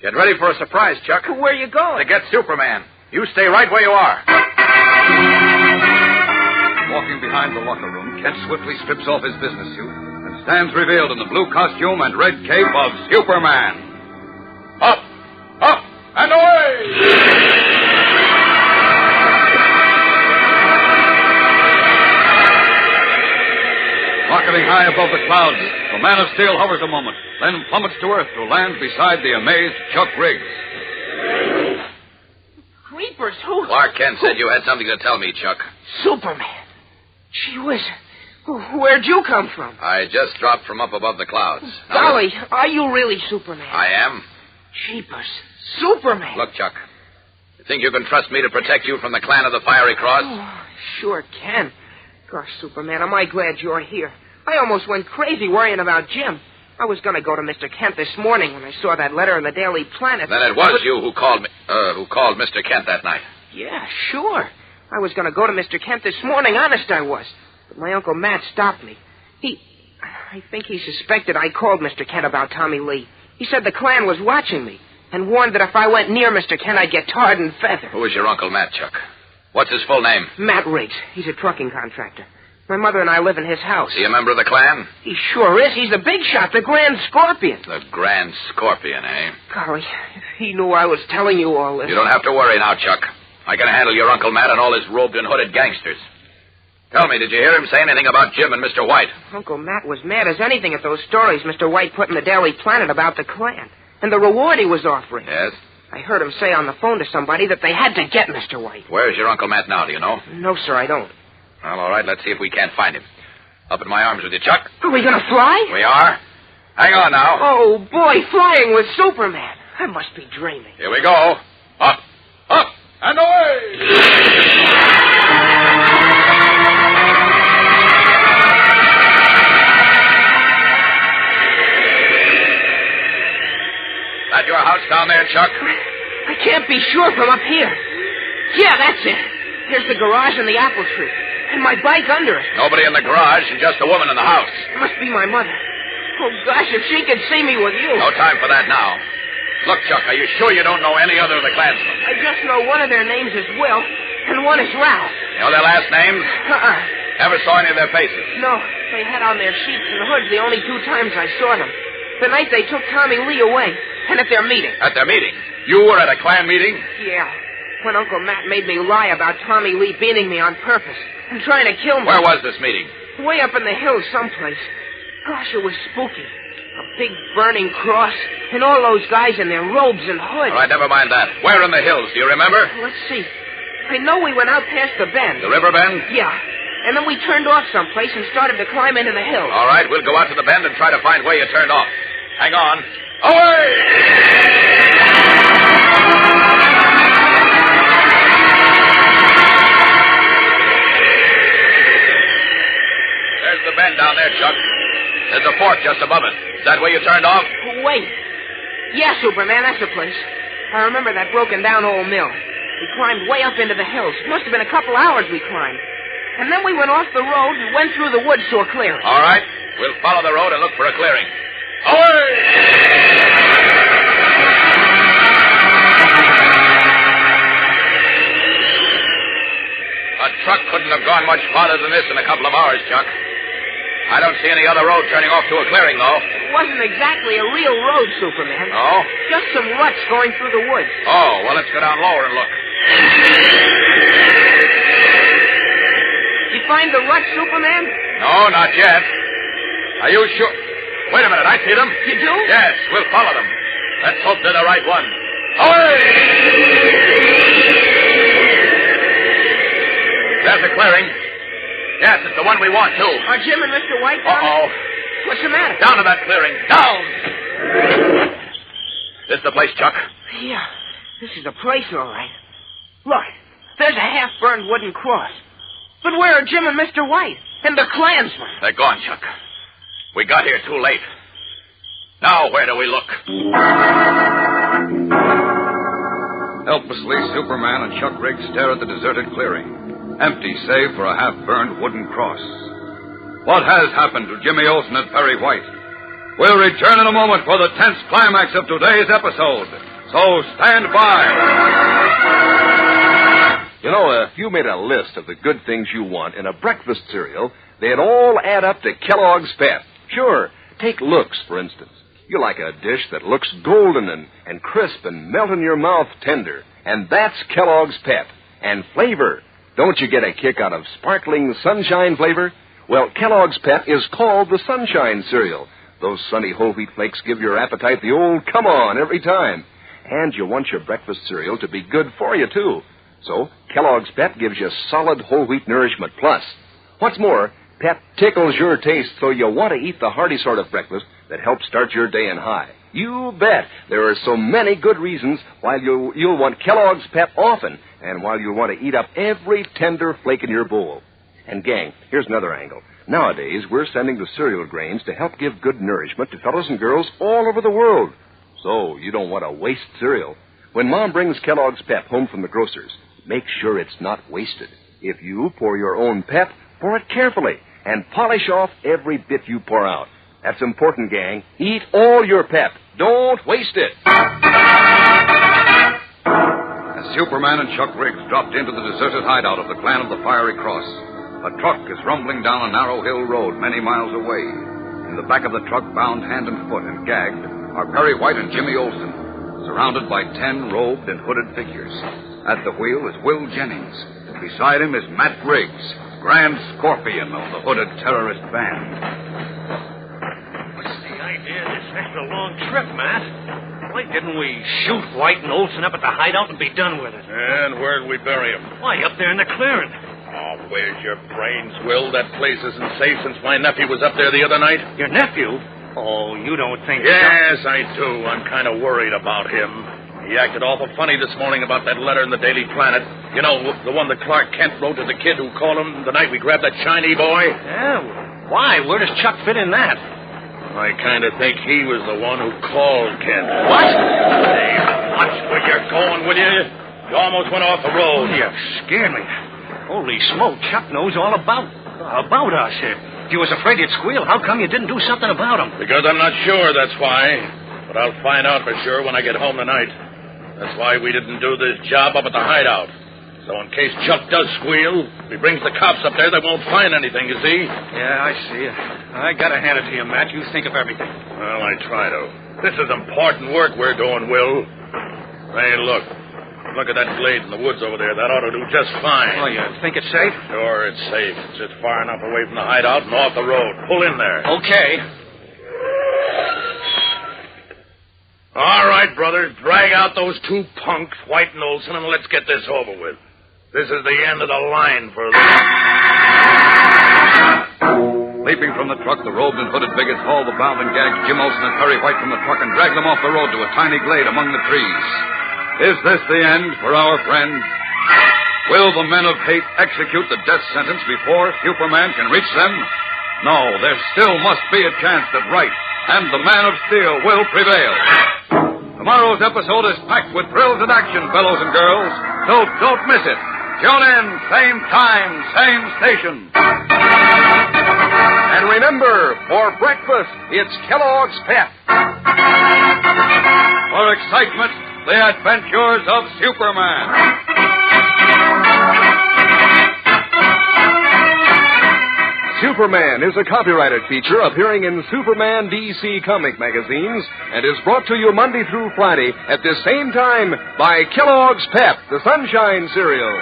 Get ready for a surprise, Chuck. Where are you going? To get Superman. You stay right where you are. Walking behind the locker room, Kent swiftly strips off his business suit and stands revealed in the blue costume and red cape of Superman. Up, up, and away! Rocketing high above the clouds, the Man of Steel hovers a moment, then plummets to earth to land beside the amazed Chuck Riggs. Creepers, who... Clark Kent said you had something to tell me, Chuck. Superman. Gee whiz. Where'd you come from? I just dropped from up above the clouds. Golly, are you really Superman? I am. Jeepers. Superman. Look, Chuck. You think you can trust me to protect you from the Clan of the Fiery Cross? Oh, sure can. Gosh, Superman, am I glad you're here. I almost went crazy worrying about Jim. I was going to go to Mr. Kent this morning when I saw that letter in the Daily Planet. Then it was you who called me, who called Mr. Kent that night. Yeah, sure. I was going to go to Mr. Kent this morning, honest I was. But my Uncle Matt stopped me. I think he suspected I called Mr. Kent about Tommy Lee. He said the Klan was watching me and warned that if I went near Mr. Kent, I'd get tarred and feathered. Who is your Uncle Matt, Chuck? What's his full name? Matt Riggs. He's a trucking contractor. My mother and I live in his house. Is he a member of the Klan? He sure is. He's the big shot, the Grand Scorpion. The Grand Scorpion, eh? Golly, if he knew I was telling you all this... You don't have to worry now, Chuck. I can handle your Uncle Matt and all his robed and hooded gangsters. Tell me, did you hear him say anything about Jim and Mr. White? Uncle Matt was mad as anything at those stories Mr. White put in the Daily Planet about the Klan and the reward he was offering. Yes? I heard him say on the phone to somebody that they had to get Mr. White. Where's your Uncle Matt now, do you know? No, sir, I don't. Well, all right, let's see if we can't find him. Up in my arms with you, Chuck. Are we going to fly? We are. Hang on now. Oh, boy, flying with Superman. I must be dreaming. Here we go. Up, up, and away! That your house down there, Chuck? I can't be sure from up here. Yeah, that's it. Here's the garage and the apple tree. And my bike under it. Nobody in the garage and just a woman in the house. It must be my mother. Oh, gosh, if she could see me with you. No time for that now. Look, Chuck, are you sure you don't know any other of the Klansmen? I just know one of their names is Will, and one is Ralph. You know their last names? Never saw any of their faces. No, they had on their sheets and hoods the only 2 times I saw them. The night they took Tommy Lee away, and at their meeting. At their meeting? You were at a Klan meeting? Yeah. When Uncle Matt made me lie about Tommy Lee beating me on purpose and trying to kill me. Where was this meeting? Way up in the hills someplace. Gosh, it was spooky. A big burning cross, and all those guys in their robes and hoods. All right, never mind that. Where in the hills? Do you remember? Let's see. I know we went out past the bend. The river bend? Yeah. And then we turned off someplace and started to climb into the hills. All right, we'll go out to the bend and try to find where you turned off. Hang on. Away! There's the bend down there, Chuck. There's a fort just above it. Is that where you turned off? Wait. Yeah, Superman, that's the place. I remember that broken-down old mill. We climbed way up into the hills. Must have been a couple hours we climbed. And then we went off the road and went through the woods to a clearing. All right. We'll follow the road and look for a clearing. Away! A truck couldn't have gone much farther than this in a couple of hours, Chuck. I don't see any other road turning off to a clearing, though. It wasn't exactly a real road, Superman. Oh? Just some ruts going through the woods. Oh, well, let's go down lower and look. You find the ruts, Superman? No, not yet. Are you sure? Wait a minute, I see them. You do? Yes, we'll follow them. Let's hope they're the right one. Away! There's a clearing. Yes, it's the one we want, too. Are Jim and Mr. White down? Uh-oh. What's the matter? Down to that clearing. Down! This the place, Chuck? Yeah, this is the place, all right. Look, there's a half-burned wooden cross. But where are Jim and Mr. White? And the Klansmen? They're gone, Chuck. We got here too late. Now, where do we look? Helplessly, Superman and Chuck Riggs stare at the deserted clearing, empty save for a half-burned wooden cross. What has happened to Jimmy Olsen and Perry White? We'll return in a moment for the tense climax of today's episode. So stand by. You know, if you made a list of the good things you want in a breakfast cereal, they'd all add up to Kellogg's Pep. Sure, take looks, for instance. You like a dish that looks golden and crisp and melt in your mouth tender. And that's Kellogg's Pep. And flavor. Don't you get a kick out of sparkling sunshine flavor? Well, Kellogg's Pep is called the Sunshine Cereal. Those sunny whole wheat flakes give your appetite the old come on every time. And you want your breakfast cereal to be good for you, too. So, Kellogg's Pep gives you solid whole wheat nourishment plus. What's more, Pep tickles your taste so you want to eat the hearty sort of breakfast that helps start your day in high. You bet. There are so many good reasons why you'll want Kellogg's Pep often and why you'll want to eat up every tender flake in your bowl. And, gang, here's another angle. Nowadays, we're sending the cereal grains to help give good nourishment to fellows and girls all over the world. So, you don't want to waste cereal. When Mom brings Kellogg's Pep home from the grocer's, make sure it's not wasted. If you pour your own Pep, pour it carefully and polish off every bit you pour out. That's important, gang. Eat all your Pep. Don't waste it. As Superman and Chuck Riggs dropped into the deserted hideout of the Clan of the Fiery Cross, a truck is rumbling down a narrow hill road many miles away. In the back of the truck, bound hand and foot and gagged, are Perry White and Jimmy Olsen, surrounded by 10 robed and hooded figures. At the wheel is Will Jennings. Beside him is Matt Briggs, Grand Scorpion of the hooded terrorist band. What's the idea of this extra long trip, Matt? Why didn't we shoot White and Olsen up at the hideout and be done with it? And where'd we bury him? Why, up there in the clearing. Oh, where's your brains, Will? That place isn't safe since my nephew was up there the other night. Your nephew? Oh, you don't think... Yes, I do. I'm kind of worried about him. He acted awful funny this morning about that letter in the Daily Planet. You know, the one that Clark Kent wrote to the kid who called him the night we grabbed that Chinese boy? Yeah, why? Where does Chuck fit in that? I kind of think he was the one who called Kent. What? Hey, watch where you're going, will you? You almost went off the road. You scared me. Holy smoke, Chuck knows all about us. If you was afraid you'd squeal, how come you didn't do something about him? Because I'm not sure, that's why. but I'll find out for sure when I get home tonight. That's why we didn't do this job up at the hideout. So in case Chuck does squeal, if he brings the cops up there, they won't find anything, you see? Yeah, I see it. I gotta hand it to you, Matt. You think of everything. Well, I try to. This is important work we're doing, Will. Hey, look. Look at that glade in the woods over there. That ought to do just fine. Oh, you think it's safe? Sure, it's safe. It's just far enough away from the hideout and off the road. Pull in there. Okay. All right, brothers. Drag out those two punks, White and Olson, and let's get this over with. This is the end of the line for them. Leaping from the truck, the robed and hooded bigots hauled the bound and gagged Jim Olson and Perry White from the truck and dragged them off the road to a tiny glade among the trees. Is this the end for our friends? Will the men of hate execute the death sentence before Superman can reach them? No, there still must be a chance that right and the Man of Steel will prevail. Tomorrow's episode is packed with thrills and action, fellows and girls, so don't miss it. Tune in, same time, same station. And remember, for breakfast, it's Kellogg's Pep. For excitement, the adventures of Superman. Superman is a copyrighted feature appearing in Superman DC comic magazines and is brought to you Monday through Friday at this same time by Kellogg's Pep, the Sunshine Cereal.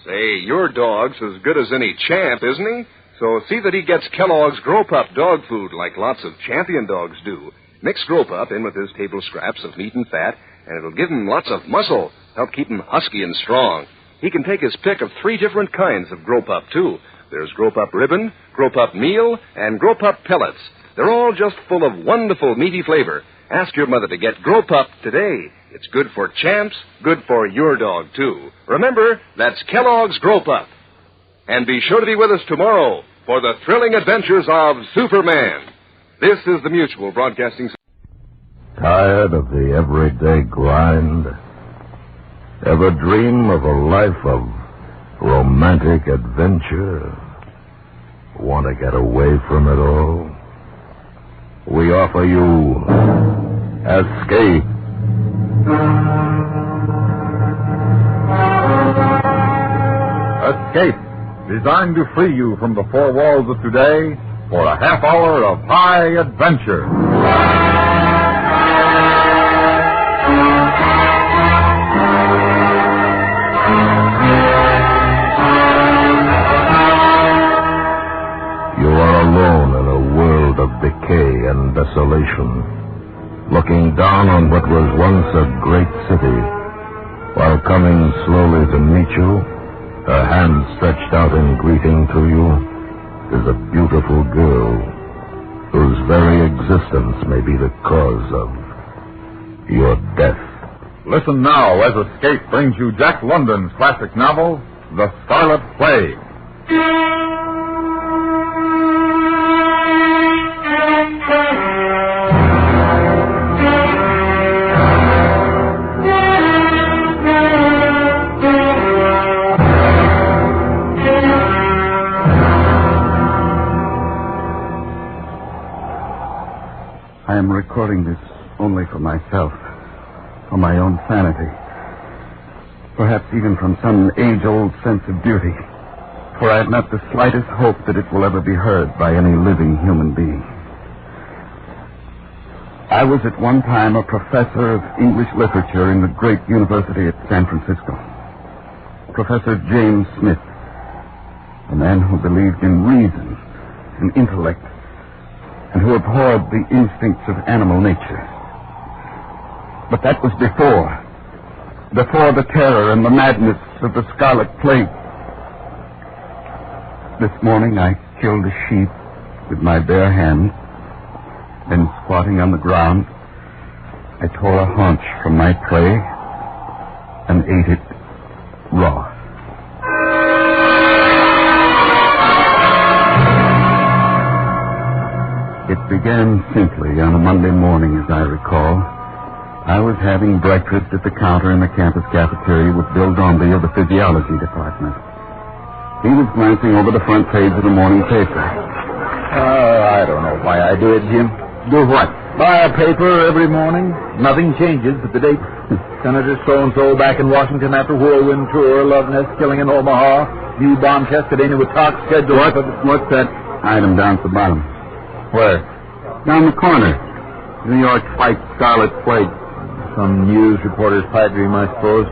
Say, your dog's as good as any champ, isn't he? So see that he gets Kellogg's Grow Pup dog food like lots of champion dogs do. Mix Grow Pup in with his table scraps of meat and fat, and it'll give him lots of muscle, help keep him husky and strong. He can take his pick of 3 different kinds of Grow Pup, too. There's Grow Pup Ribbon, Grow Pup Meal, and Grow Pup Pellets. They're all just full of wonderful meaty flavor. Ask your mother to get Grow Pup today. It's good for champs, good for your dog, too. Remember, that's Kellogg's Grow Pup. And be sure to be with us tomorrow for the thrilling adventures of Superman. This is the Mutual Broadcasting System. Tired of the everyday grind? Ever dream of a life of romantic adventure? Want to get away from it all? We offer you Escape. Escape, designed to free you from the four walls of today for a half hour of high adventure. You are alone in a world of decay and desolation, looking down on what was once a great city, while coming slowly to meet you, her hand stretched out in greeting to you, is a beautiful girl whose very existence may be the cause of your death. Listen now as Escape brings you Jack London's classic novel, The Scarlet Plague. I am recording this only for myself, for my own sanity, perhaps even from some age-old sense of duty, for I have not the slightest hope that it will ever be heard by any living human being. I was at one time a professor of English literature in the great university at San Francisco. Professor James Smith, a man who believed in reason and intellect, and who abhorred the instincts of animal nature. But that was before the terror and the madness of the Scarlet Plague. This morning I killed a sheep with my bare hands, then squatting on the ground, I tore a haunch from my prey and ate it raw. It began simply on a Monday morning, as I recall. I was having breakfast at the counter in the campus cafeteria with Bill Dombey of the physiology department. He was glancing over the front page of the morning paper. I don't know why I do it, Jim. Do what? Buy a paper every morning. Nothing changes but the date. Senator so-and-so back in Washington after whirlwind tour, love nest killing in Omaha, new bomb test at any with talk schedule. What's that item down at the bottom? Where? Down the corner. New York fights Scarlet Plague. Some news reporter's pipe dream, I suppose.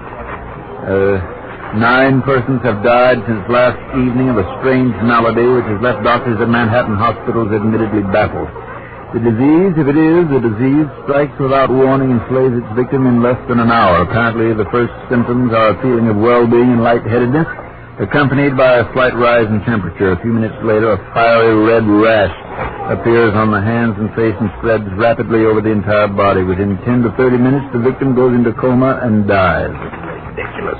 9 persons have died since last evening of a strange malady which has left doctors at Manhattan hospitals admittedly baffled. The disease, if it is a disease, strikes without warning and slays its victim in less than an hour. Apparently, the first symptoms are a feeling of well-being and lightheadedness, accompanied by a slight rise in temperature. A few minutes later, a fiery red rash appears on the hands and face and spreads rapidly over the entire body. Within 10 to 30 minutes, the victim goes into coma and dies. It's ridiculous.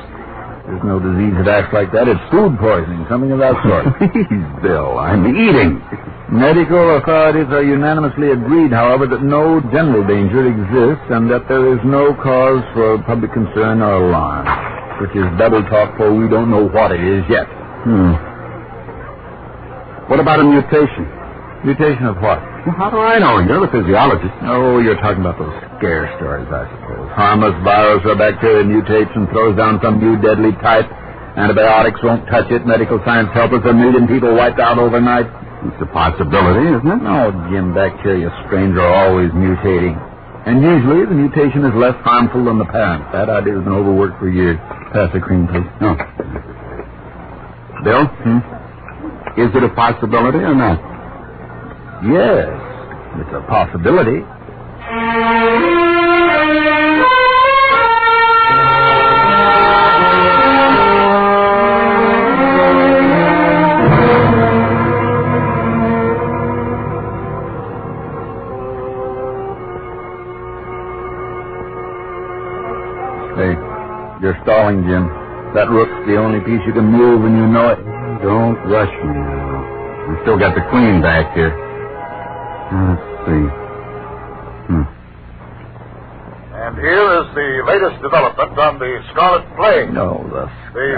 There's no disease that acts like that. It's food poisoning, something of that sort. Please, Bill, I'm eating. Medical authorities are unanimously agreed, however, that no general danger exists and that there is no cause for public concern or alarm, which is double talk, for we don't know what it is yet. What about a mutation? Mutation of what? Well, how do I know? You're the physiologist. Oh, you're talking about those scare stories, I suppose. Harmless virus or bacteria mutates and throws down some new deadly type. Antibiotics won't touch it. Medical science help us. 1 million people wiped out overnight. It's a possibility, isn't it? No, Jim, bacteria strains are always mutating. And usually the mutation is less harmful than the parent. That idea has been overworked for years. Pass the cream, please. Oh. Bill? Is it a possibility or not? Yes, it's a possibility. Hey, you're stalling, Jim. That rook's the only piece you can move and you know it. Don't rush me now. We still got the queen back here. Let's see. And here is the latest development on the Scarlet Plague. No, the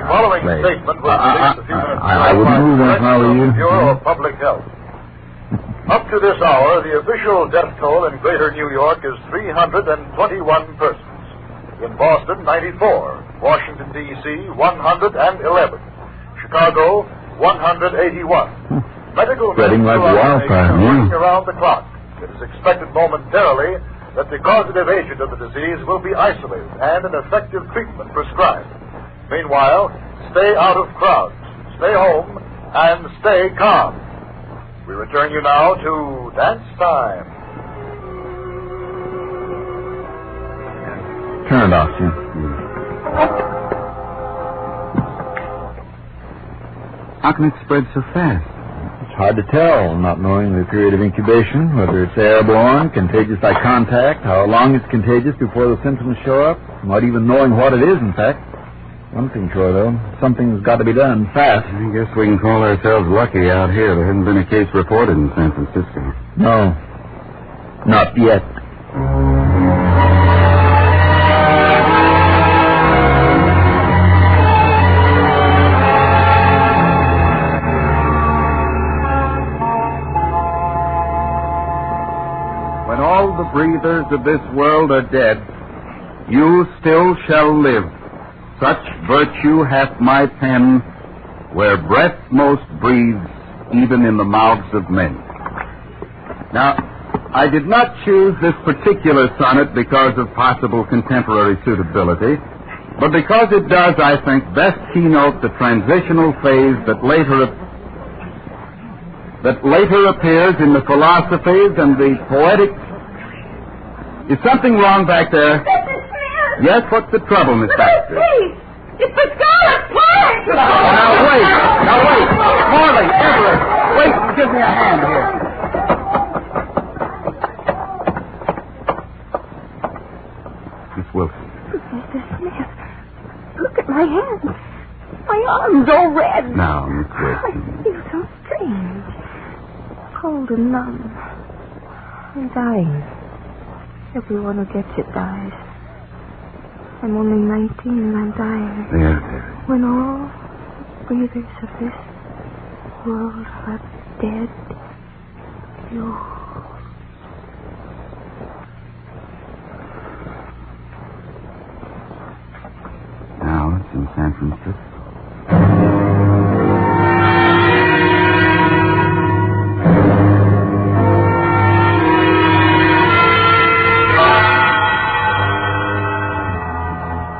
following statement was released a few minutes ago I would move if I were you. Bureau of Public Health. Up to this hour, the official death toll in Greater New York is 321 persons. In Boston, 94. Washington, D.C., 111. Chicago, 181. Medical spreading like wildfire. Working around the clock. It is expected momentarily that the causative agent of the disease will be isolated and an effective treatment prescribed. Meanwhile, stay out of crowds, stay home, and stay calm. We return you now to Dance Time. Turn it off, Jim. How can it spread so fast? It's hard to tell, not knowing the period of incubation, whether it's airborne, contagious by contact, how long it's contagious before the symptoms show up, not even knowing what it is, in fact. One thing sure, though, something's got to be done fast. I guess we can call ourselves lucky out here. There hasn't been a case reported in San Francisco. No, not yet. When all the breathers of this world are dead, you still shall live. Such virtue hath my pen, where breath most breathes, even in the mouths of men. Now, I did not choose this particular sonnet because of possible contemporary suitability, but because it does, I think, best keynote the transitional phase that later appears in the philosophies and the poetic. Is something wrong back there? Yes, what's the trouble, Miss Baxter? Please, it's the Scarlet Plague! Now, wait. Morley, Everett, wait and give me a hand here. Miss Wilson. Professor Smith, look at my hands. My arm's all red. Now, Miss I Wilson. feel so strange. Cold and numb. I'm dying. Everyone who gets it dies. I'm only 19 and I'm dying. There. When all breathers of this world are dead. You... Now it's in San Francisco.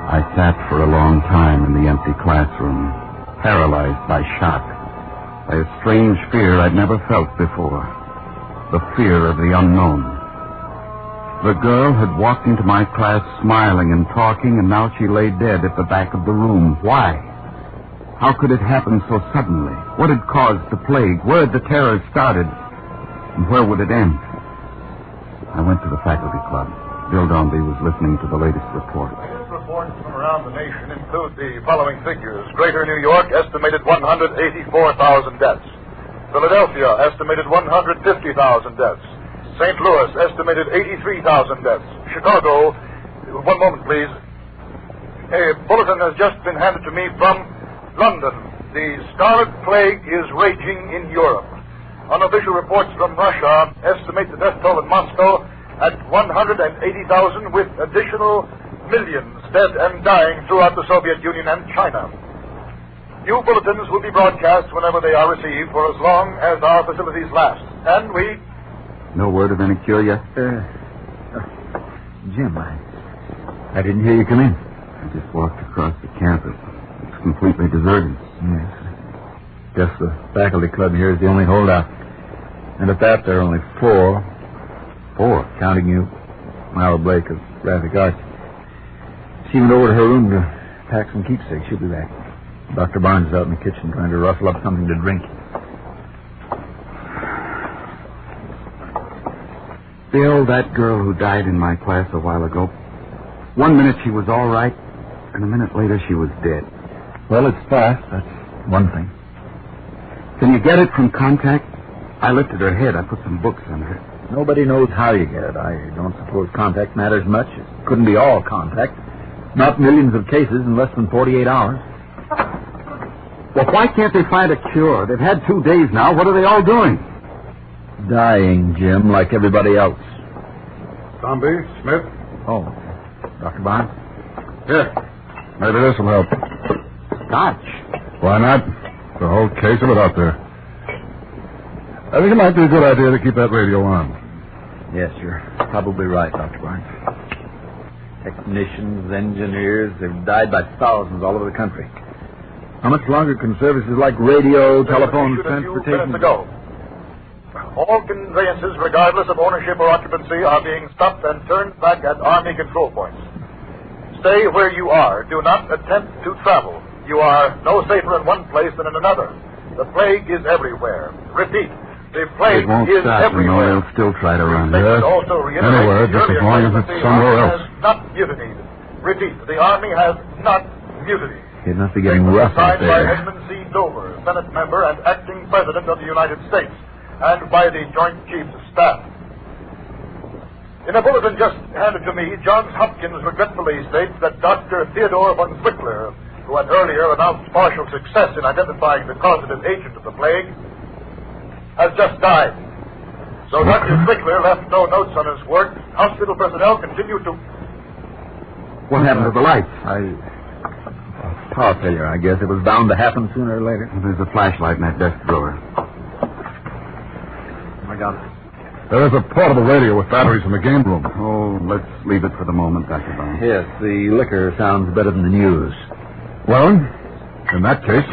I sat for a long time in the empty classroom, paralyzed by shock, by a strange fear I'd never felt before, the fear of the unknown. The girl had walked into my class smiling and talking, and now she lay dead at the back of the room. Why? How could it happen so suddenly? What had caused the plague? Where had the terror started? And where would it end? I went to the faculty club. Bill Dombey was listening to the latest report. Reports from around the nation include the following figures. Greater New York estimated 184,000 deaths. Philadelphia estimated 150,000 deaths. St. Louis estimated 83,000 deaths. Chicago, one moment please. A bulletin has just been handed to me from London. The Scarlet Plague is raging in Europe. Unofficial reports from Russia estimate the death toll in Moscow at 180,000, with additional millions dead and dying throughout the Soviet Union and China. New bulletins will be broadcast whenever they are received for as long as our facilities last. And we... No word of any cure yet? Jim, I didn't hear you come in. I just walked across the campus. It's completely deserted. Yes. Guess the faculty club here is the only holdout. And at that, there are only four. Four? Counting you, Myra Blake of Graphic Arts. She went over to her room to pack some keepsakes. She'll be back. Dr. Barnes is out in the kitchen trying to rustle up something to drink. Bill, that girl who died in my class a while ago, 1 minute she was all right, and a minute later she was dead. Well, it's fast. That's one thing. Can you get it from contact? I lifted her head. I put some books on her. Nobody knows how you get it. I don't suppose contact matters much. It couldn't be all contact. Not millions of cases in less than 48 hours. Well, why can't they find a cure? They've had 2 days now. What are they all doing? Dying, Jim, like everybody else. Dombey, Smith. Oh, Dr. Barnes? Here. Maybe this will help. Scotch. Why not? The whole case of it out there. I think it might be a good idea to keep that radio on. Yes, you're probably right, Dr. Barnes. Technicians, engineers, they've died by thousands all over the country. How much longer can services like radio, telephone, transportation... ago. All conveyances, regardless of ownership or occupancy, are being stopped and turned back at Army control points. Stay where you are. Do not attempt to travel. You are no safer in one place than in another. The plague is everywhere. Repeat, the plague it won't is stop, everywhere. They'll still try to run. Yes. Anywhere, just as long as it's somewhere else. Has not mutinied. Repeat, the Army has not mutinied. It must be getting rough out Signed by there. Edmund C. Dover, Senate member and acting President of the United States, and by the Joint Chiefs of Staff. In a bulletin just handed to me, Johns Hopkins regretfully states that Dr. Theodore von Zwickler, who had earlier announced partial success in identifying the causative agent of the plague, has just died. So Dr. Zwickler left no notes on his work. Hospital personnel continue to... What happened to the lights? Power failure, I guess. It was bound to happen sooner or later. There's a flashlight in that desk drawer. I got it. There is a portable radio with batteries in the game room. Oh, let's leave it for the moment, Dr. Barnes. Yes, the liquor sounds better than the news. Well, in that case,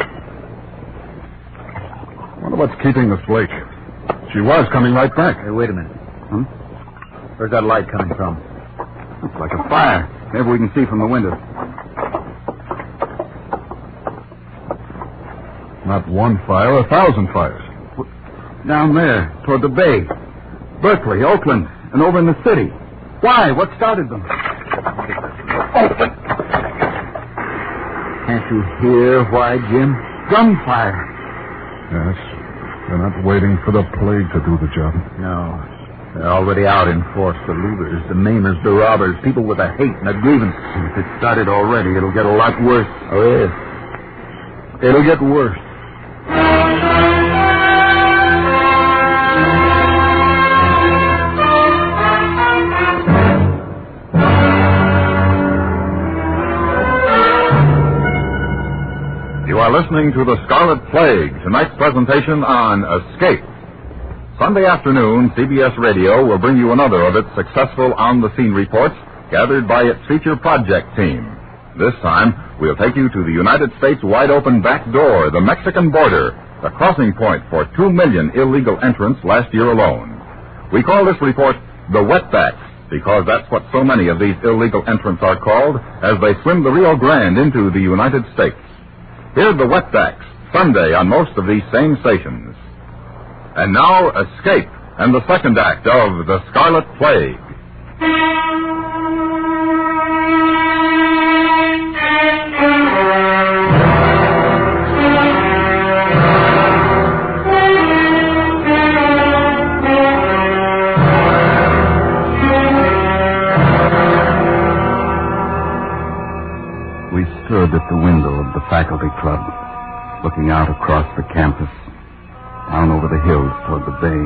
I wonder what's keeping Miss Blake. She was coming right back. Hey, wait a minute. Where's that light coming from? It's like a fire. Maybe we can see from the window. Not one fire, 1,000 fires. Down there, toward the bay. Berkeley, Oakland, and over in the city. Why? What started them? Can't you hear why, Jim? Gunfire. Yes. They're not waiting for the plague to do the job. No. They're already out in force. The looters, the maimers, the robbers, people with a hate and a grievance. If it started already, it'll get a lot worse. Oh, yes. It'll get worse. You are listening to The Scarlet Plague, tonight's presentation on Escape. Sunday afternoon, CBS Radio will bring you another of its successful on-the-scene reports gathered by its feature project team. This time, we'll take you to the United States wide-open back door, the Mexican border, the crossing point for 2 million illegal entrants last year alone. We call this report the Wetbacks, because that's what so many of these illegal entrants are called as they swim the Rio Grande into the United States. Hear the Wetbacks, Sunday on most of these same stations. And now, Escape, and the second act of The Scarlet Plague. We stood at the window of the faculty club, looking out across the campus, down over the hills toward the bay,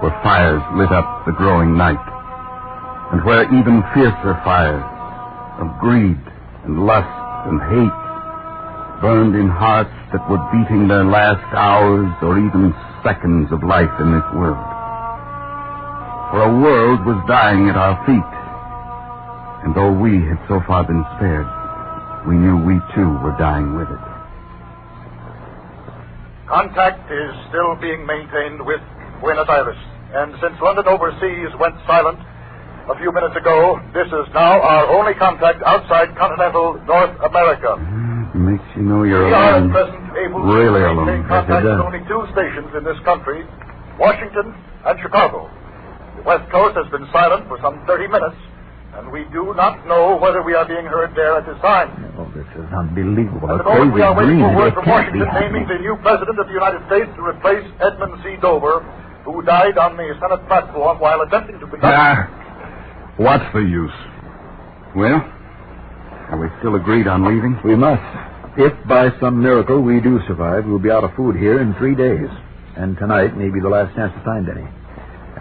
where fires lit up the growing night, and where even fiercer fires of greed and lust and hate burned in hearts that were beating their last hours or even seconds of life in this world. For a world was dying at our feet, and though we had so far been spared, we knew we too were dying with it. Contact is still being maintained with Buenos Aires, and since London Overseas went silent a few minutes ago, this is now our only contact outside continental North America. Makes you know you're We are alone. at present able Really to alone. maintain contact with only 2 stations in this country, Washington and Chicago. The West Coast has been silent for some 30 minutes, and we do not know whether we are being heard there at this time. Oh, this is unbelievable. At the A moment, we crazy are waiting dream. for word It from can't be Washington naming happening. the new president of the United States to replace Edmund C. Dover, who died on the Senate platform while attempting to conduct... What's the use? Well, are we still agreed on leaving? We must. If by some miracle we do survive, we'll be out of food here in 3 days. And tonight may be the last chance to find any.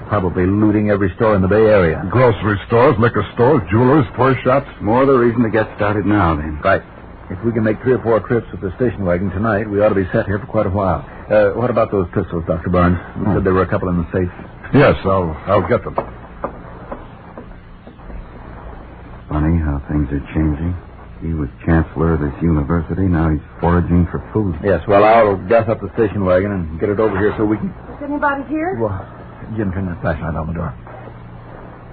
Probably looting every store in the Bay Area. Grocery stores, liquor stores, jewelers, toy shops. More the reason to get started now, then. Right. If we can make 3 or 4 trips with the station wagon tonight, we ought to be set here for quite a while. What about those pistols, Dr. Barnes? You said there were a couple in the safe. Yes, I'll get them. Funny how things are changing. He was chancellor of this university. Now he's foraging for food. Yes, well, I'll gas up the station wagon and get it over here so we can... Is anybody here? Well, Jim, turn that flashlight on the door.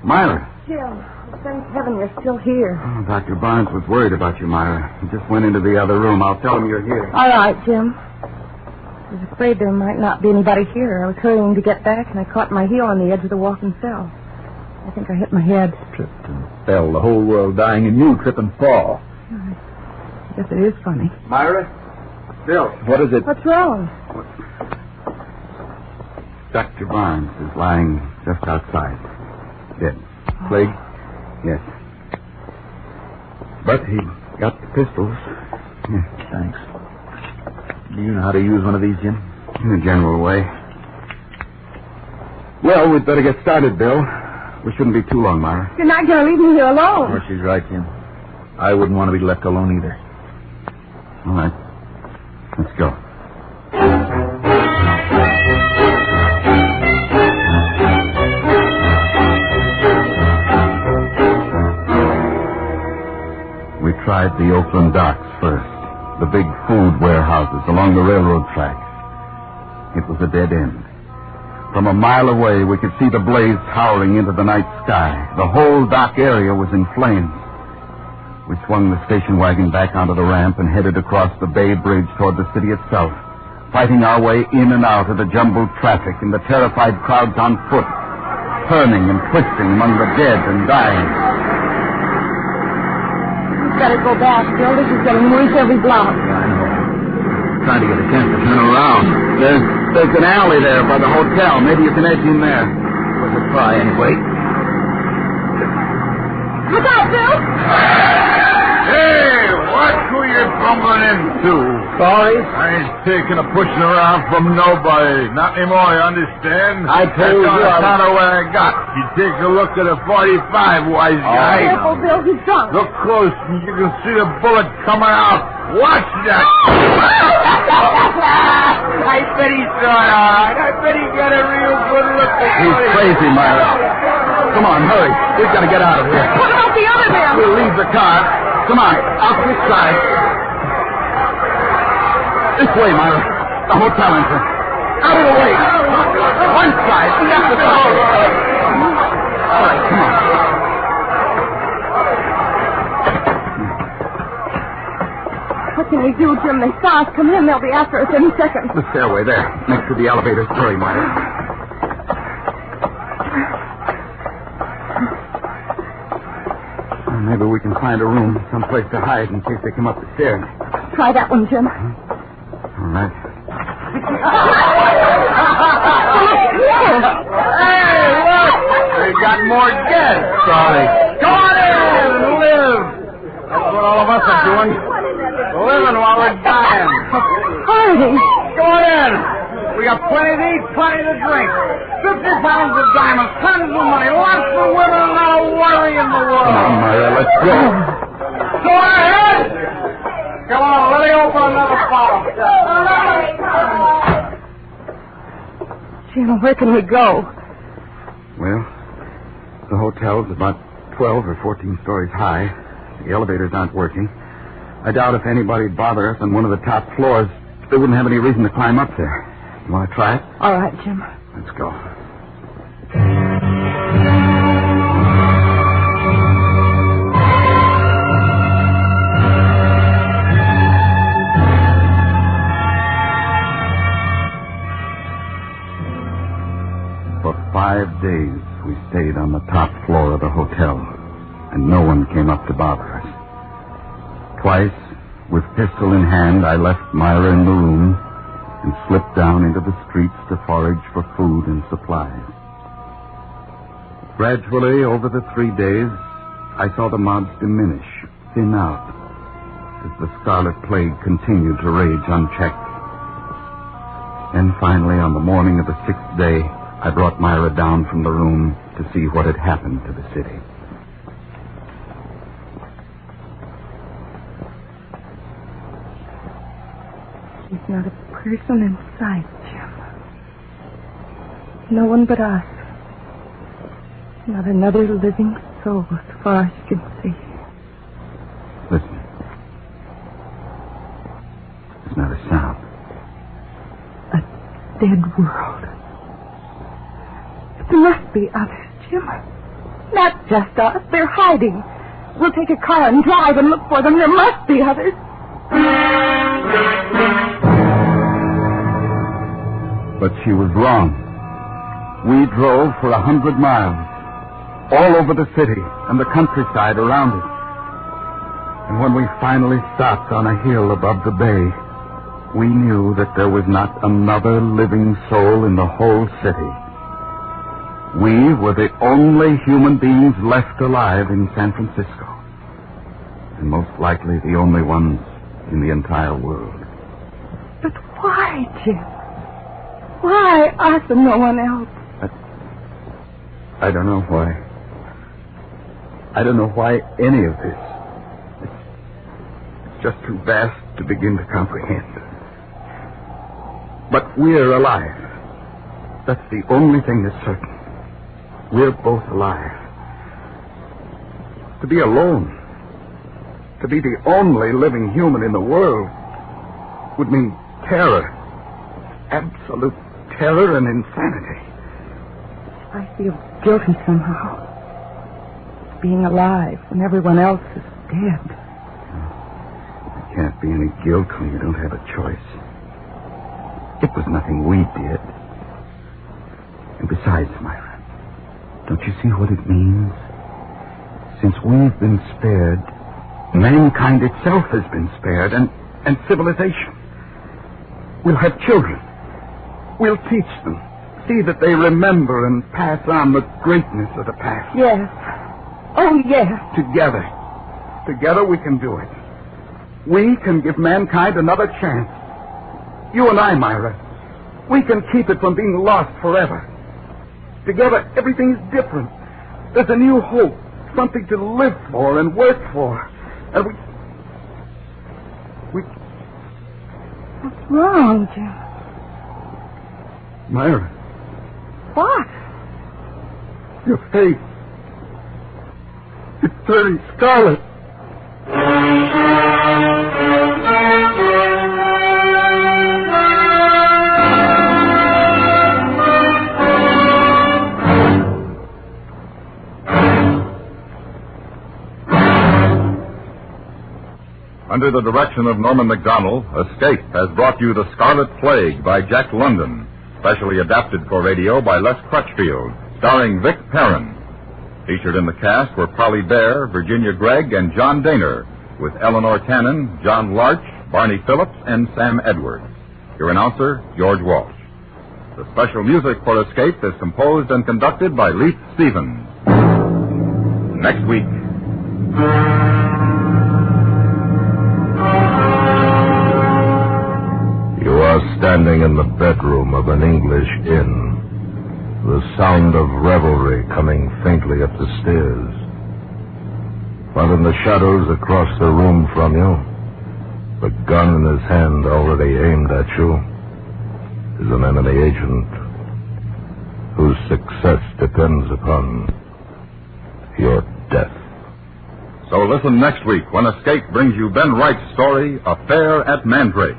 Myra. Jim, thank heaven you're still here. Oh, Dr. Barnes was worried about you, Myra. He just went into the other room. I'll tell him you're here. All right, Jim. I was afraid there might not be anybody here. I was hurrying to get back, and I caught my heel on the edge of the walk and fell. I think I hit my head. Tripped and fell, the whole world dying, and you trip and fall. I guess it is funny. Myra? Bill. What is it? What's wrong? Dr. Barnes is lying just outside. Dead. Plague? Yes. But he got the pistols. Yeah, thanks. Do you know how to use one of these, Jim? In a general way. Well, we'd better get started, Bill. We shouldn't be too long, Myra. You're not going to leave me here alone. Oh, she's right, Jim. I wouldn't want to be left alone either. All right. Let's go. We tried the Oakland docks first, the big food warehouses along the railroad tracks. It was a dead end. From a mile away, we could see the blaze towering into the night sky. The whole dock area was in flames. We swung the station wagon back onto the ramp and headed across the Bay Bridge toward the city itself, fighting our way in and out of the jumbled traffic and the terrified crowds on foot, turning and twisting among the dead and dying. You've got to go back, Bill. This is getting worse every block. Yeah, I know. Trying to get a chance to turn around. There's an alley there by the hotel. Maybe you can edge in there. We'll try anyway. Look out, Bill! Hey, watch who you're stumbling in, too. Sorry? I ain't taking a pushing around from nobody. Not anymore, you understand? I told you That's on account of what I got. You take a look at a 45, wise guy. Careful, Bill. He's drunk. Look close, and you can see the bullet coming out. Watch that. I bet he saw it all right. I bet he got a real good look at it. He's crazy, Myra. Come on, hurry. We've got to get out of here. What about the other man? We'll leave the car. Come on, out this side. This way, Myra. The hotel entrance. Out of the way. One side. Left the door. All right, come on. What can we do, Jim? They saw us come in. They'll be after us any second. The stairway there, next to the elevators. Hurry, Myra. Maybe we can find a room, someplace to hide in case they come up the stairs. Try that one, Jim. All right. Hey, look! They got more guests. Sorry. Go on in and live. That's what all of us are doing. Living while we're dying. Party. Go on in. We got plenty to eat, plenty to drink. 50 pounds of diamonds, tons of money, lots of women, and not a worry in the world. Come on, Myra, let's go. Go ahead. Come on, let me open another bottle. Jim, where can we go? Well, the hotel's about 12 or 14 stories high. The elevators aren't working. I doubt if anybody'd bother us on one of the top floors. They wouldn't have any reason to climb up there. You want to try it? All right, Jim. Let's go. For 5 days, we stayed on the top floor of the hotel, and no one came up to bother us. Twice, with pistol in hand, I left Myra in the room and slipped down into the streets to forage for food and supplies. Gradually, over the 3 days, I saw the mobs diminish, thin out, as the Scarlet Plague continued to rage unchecked. And finally, on the morning of the 6th day, I brought Myra down from the room to see what had happened to the city. There's not a person in sight, Jim. No one but us. Not another living soul as far as you can see. Listen. There's not a sound. A dead world. There must be others, Jim. Not just us. They're hiding. We'll take a car and drive and look for them. There must be others. But she was wrong. We drove for 100 miles, all over the city and the countryside around it. And when we finally stopped on a hill above the bay, we knew that there was not another living soul in the whole city. We were the only human beings left alive in San Francisco, and most likely the only ones in the entire world. But why, Jim? Why us and no one else? I don't know why. I don't know why any of this. It's just too vast to begin to comprehend. But we're alive. That's the only thing that's certain. We're both alive. To be alone, to be the only living human in the world, would mean terror. Absolute terror and insanity. I feel guilty somehow. Being alive when everyone else is dead. There can't be any guilt when you don't have a choice. It was nothing we did. And besides, Myra, don't you see what it means? Since we've been spared, mankind itself has been spared, and civilization. We'll have children. We'll teach them. See that they remember and pass on the greatness of the past. Yes. Oh, yes. Together. Together we can do it. We can give mankind another chance. You and I, Myra. We can keep it from being lost forever. Together, everything's different. There's a new hope, something to live for and work for. And we... What's wrong, Jim? Myra. What? Your face. It's turning scarlet. Under the direction of Norman MacDonald, Escape has brought you The Scarlet Plague by Jack London, specially adapted for radio by Les Crutchfield, starring Vic Perrin. Featured in the cast were Polly Bear, Virginia Gregg, and John Daner, with Eleanor Tannen, John Larch, Barney Phillips, and Sam Edwards. Your announcer, George Walsh. The special music for Escape is composed and conducted by Leith Stevens. Next week. You are standing in the bedroom of an English inn. The sound of revelry coming faintly up the stairs. While in the shadows across the room from you, the gun in his hand already aimed at you, is an enemy agent whose success depends upon your death. So listen next week when Escape brings you Ben Wright's story, Affair at Mandrake.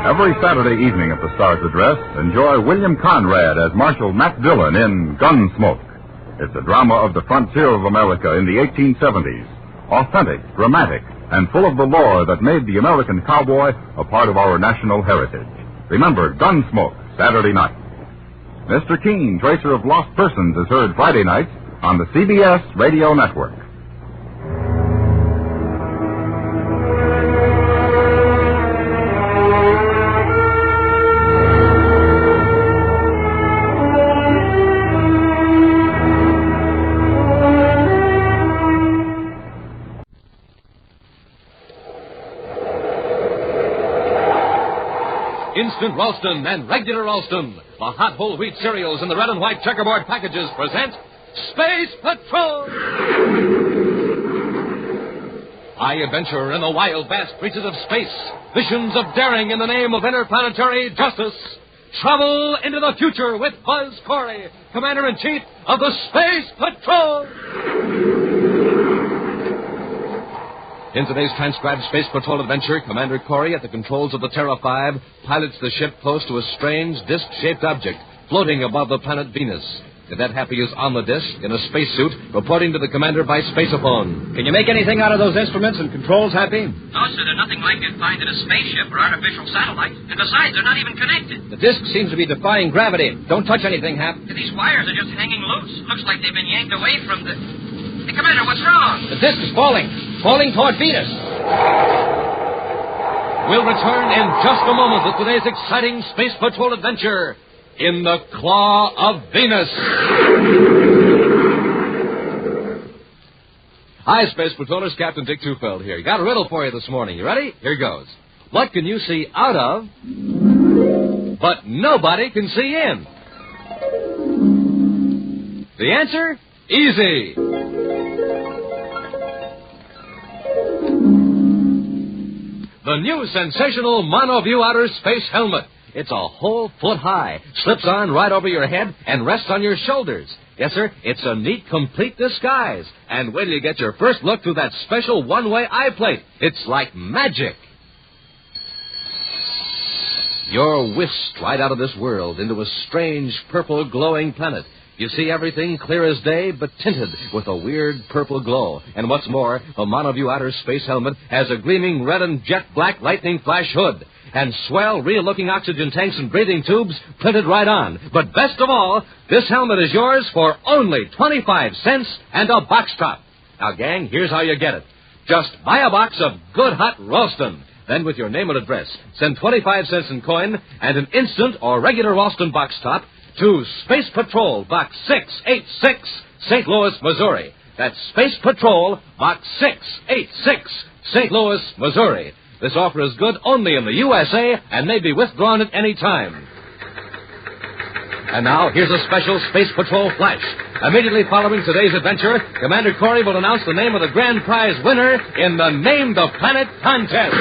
Every Saturday evening at the Star's Address, enjoy William Conrad as Marshal Matt Dillon in Gunsmoke. It's a drama of the frontier of America in the 1870s. Authentic, dramatic, and full of the lore that made the American cowboy a part of our national heritage. Remember, Gunsmoke, Saturday night. Mr. Keene, Tracer of Lost Persons, is heard Friday nights on the CBS Radio Network. Instant Ralston and Regular Ralston, the hot whole wheat cereals in the red and white checkerboard packages present Space Patrol! High adventure in the wild, vast reaches of space. Visions of daring in the name of interplanetary justice. Travel into the future with Buzz Corey, Commander-in-Chief of the Space Patrol! In today's transcribed Space Patrol adventure, Commander Corey, at the controls of the Terra 5, pilots the ship close to a strange, disc-shaped object floating above the planet Venus. Cadet Happy is on the disc in a spacesuit, reporting to the commander by spaceophone. Can you make anything out of those instruments and controls, Happy? No, sir, they're nothing like you'd find in a spaceship or artificial satellite. And besides, they're not even connected. The disc seems to be defying gravity. Don't touch anything, Hap. These wires are just hanging loose. Looks like they've been yanked away from the... Hey, Commander, what's wrong? The disc is falling toward Venus. We'll return in just a moment with today's exciting Space Patrol adventure in the Claw of Venus. Hi, Space Patrollers. Captain Dick Tufeld here. Got a riddle for you this morning. You ready? Here goes. What can you see out of, but nobody can see in? The answer? Easy. The new sensational Monoview Outer Space Helmet. It's a whole foot high, slips on right over your head, and rests on your shoulders. Yes, sir, it's a neat, complete disguise. And wait till you get your first look through that special one-way eye plate. It's like magic. You're whisked right out of this world into a strange, purple, glowing planet. You see everything clear as day, but tinted with a weird purple glow. And what's more, the Monoview Outer Space Helmet has a gleaming red and jet black lightning flash hood. and swell, real-looking oxygen tanks and breathing tubes printed right on. But best of all, this helmet is yours for only 25 cents and a box top. Now, gang, here's how you get it. Just buy a box of good hot Ralston. Then, with your name and address, send 25 cents in coin and an instant or regular Ralston box top to Space Patrol, Box 686, St. Louis, Missouri. That's Space Patrol, Box 686, St. Louis, Missouri. This offer is good only in the USA and may be withdrawn at any time. And now, here's a special Space Patrol flash. Immediately following today's adventure, Commander Corey will announce the name of the grand prize winner in the Name the Planet contest.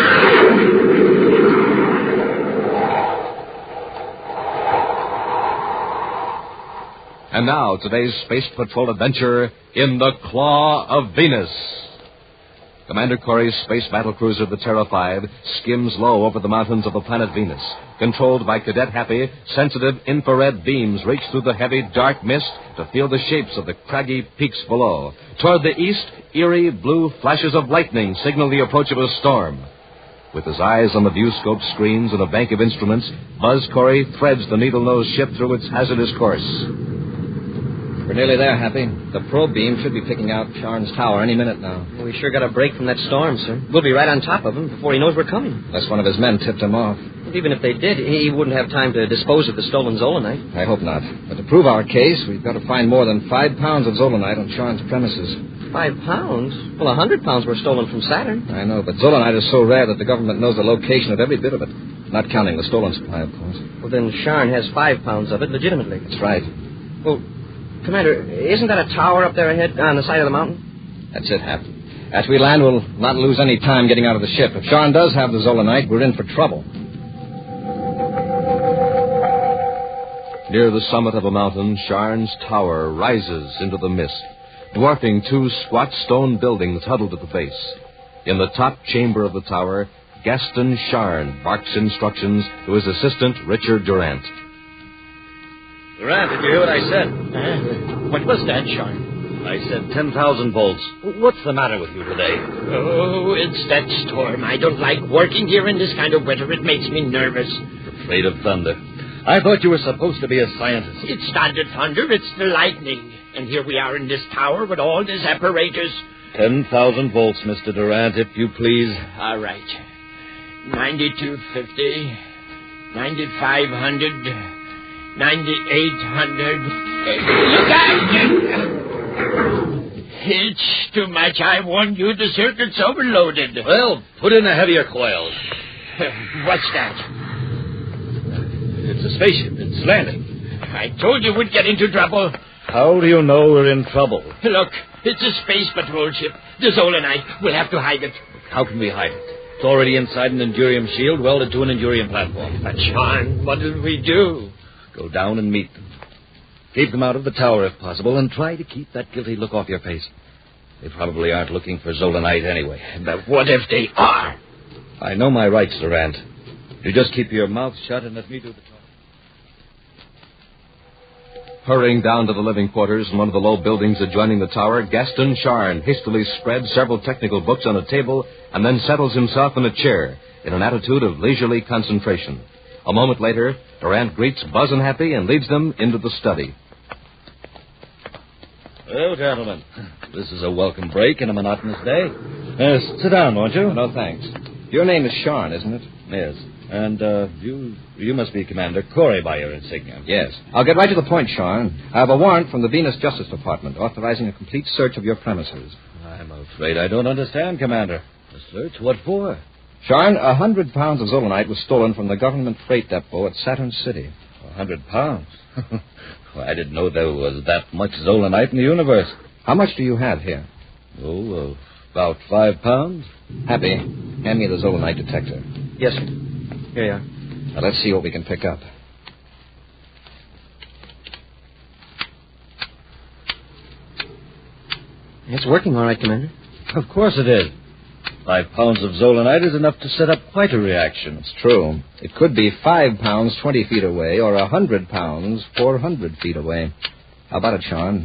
And now, today's Space Patrol adventure in the Claw of Venus. Commander Corey's space battlecruiser, the Terra 5, skims low over the mountains of the planet Venus. Controlled by Cadet Happy, sensitive infrared beams reach through the heavy, dark mist to feel the shapes of the craggy peaks below. Toward the east, eerie blue flashes of lightning signal the approach of a storm. With his eyes on the viewscope screens and a bank of instruments, Buzz Corey threads the needle-nosed ship through its hazardous course. We're nearly there, Happy. The probe beam should be picking out Sharn's tower any minute now. We sure got a break from that storm, sir. We'll be right on top of him before he knows we're coming. Unless one of his men tipped him off. But even if they did, he wouldn't have time to dispose of the stolen zolanite. I hope not. But to prove our case, we've got to find more than 5 pounds of zolanite on Sharn's premises. 5 pounds? Well, 100 pounds were stolen from Saturn. I know, but zolanite is so rare that the government knows the location of every bit of it. Not counting the stolen supply, of course. Well, then Sharn has 5 pounds of it legitimately. That's right. Well, Commander, isn't that a tower up there ahead on the side of the mountain? That's it, Hap. As we land, we'll not lose any time getting out of the ship. If Sharn does have the zolanite, we're in for trouble. Near the summit of a mountain, Sharn's tower rises into the mist, dwarfing 2 squat stone buildings huddled at the base. In the top chamber of the tower, Gaston Sharn barks instructions to his assistant, Richard Durant. Durant, did you hear what I said? What was that, Sharn? I said 10,000 volts. What's the matter with you today? Oh, it's that storm. I don't like working here in this kind of weather. It makes me nervous. Afraid of thunder. I thought you were supposed to be a scientist. It's not the thunder, it's the lightning. And here we are in this tower with all this apparatus. 10,000 volts, Mr. Durant, if you please. All right. 9250, 9500... 9,800. Look out! It's too much. I warned you. The circuit's overloaded. Well, put in a heavier coil. What's that? It's a spaceship. It's landing. I told you we'd get into trouble. How do you know we're in trouble? Look, it's a space patrol ship. The zolanite. We'll have to hide it. How can we hide it? It's already inside an Endurium shield welded to an Endurium platform. But, Sean, what'll we do? Go down and meet them. Keep them out of the tower if possible, and try to keep that guilty look off your face. They probably aren't looking for zolanite anyway. But what if they are? I know my rights, Durant. You just keep your mouth shut and let me do the talking. Hurrying down to the living quarters in one of the low buildings adjoining the tower, Gaston Sharn hastily spreads several technical books on a table and then settles himself in a chair in an attitude of leisurely concentration. A moment later, Durant greets Buzz and Happy and leads them into the study. Well, gentlemen, this is a welcome break in a monotonous day. Yes, sit down, won't you? No, thanks. Your name is Sharn, isn't it? Yes. And you must be Commander Corey by your insignia. Yes. I'll get right to the point, Sharn. I have a warrant from the Venus Justice Department authorizing a complete search of your premises. I'm afraid I don't understand, Commander. A search? What for? Sharn, 100 pounds of zolanite was stolen from the government freight depot at Saturn City. 100 pounds? Well, I didn't know there was that much zolanite in the universe. How much do you have here? Oh, about 5 pounds. Happy, hand me the zolanite detector. Yes, sir. Here you are. Now, let's see what we can pick up. It's working all right, Commander. Of course it is. 5 pounds of zolanite is enough to set up quite a reaction. It's true. It could be 5 pounds 20 feet away or 100 pounds 400 feet away. How about it, Sharn?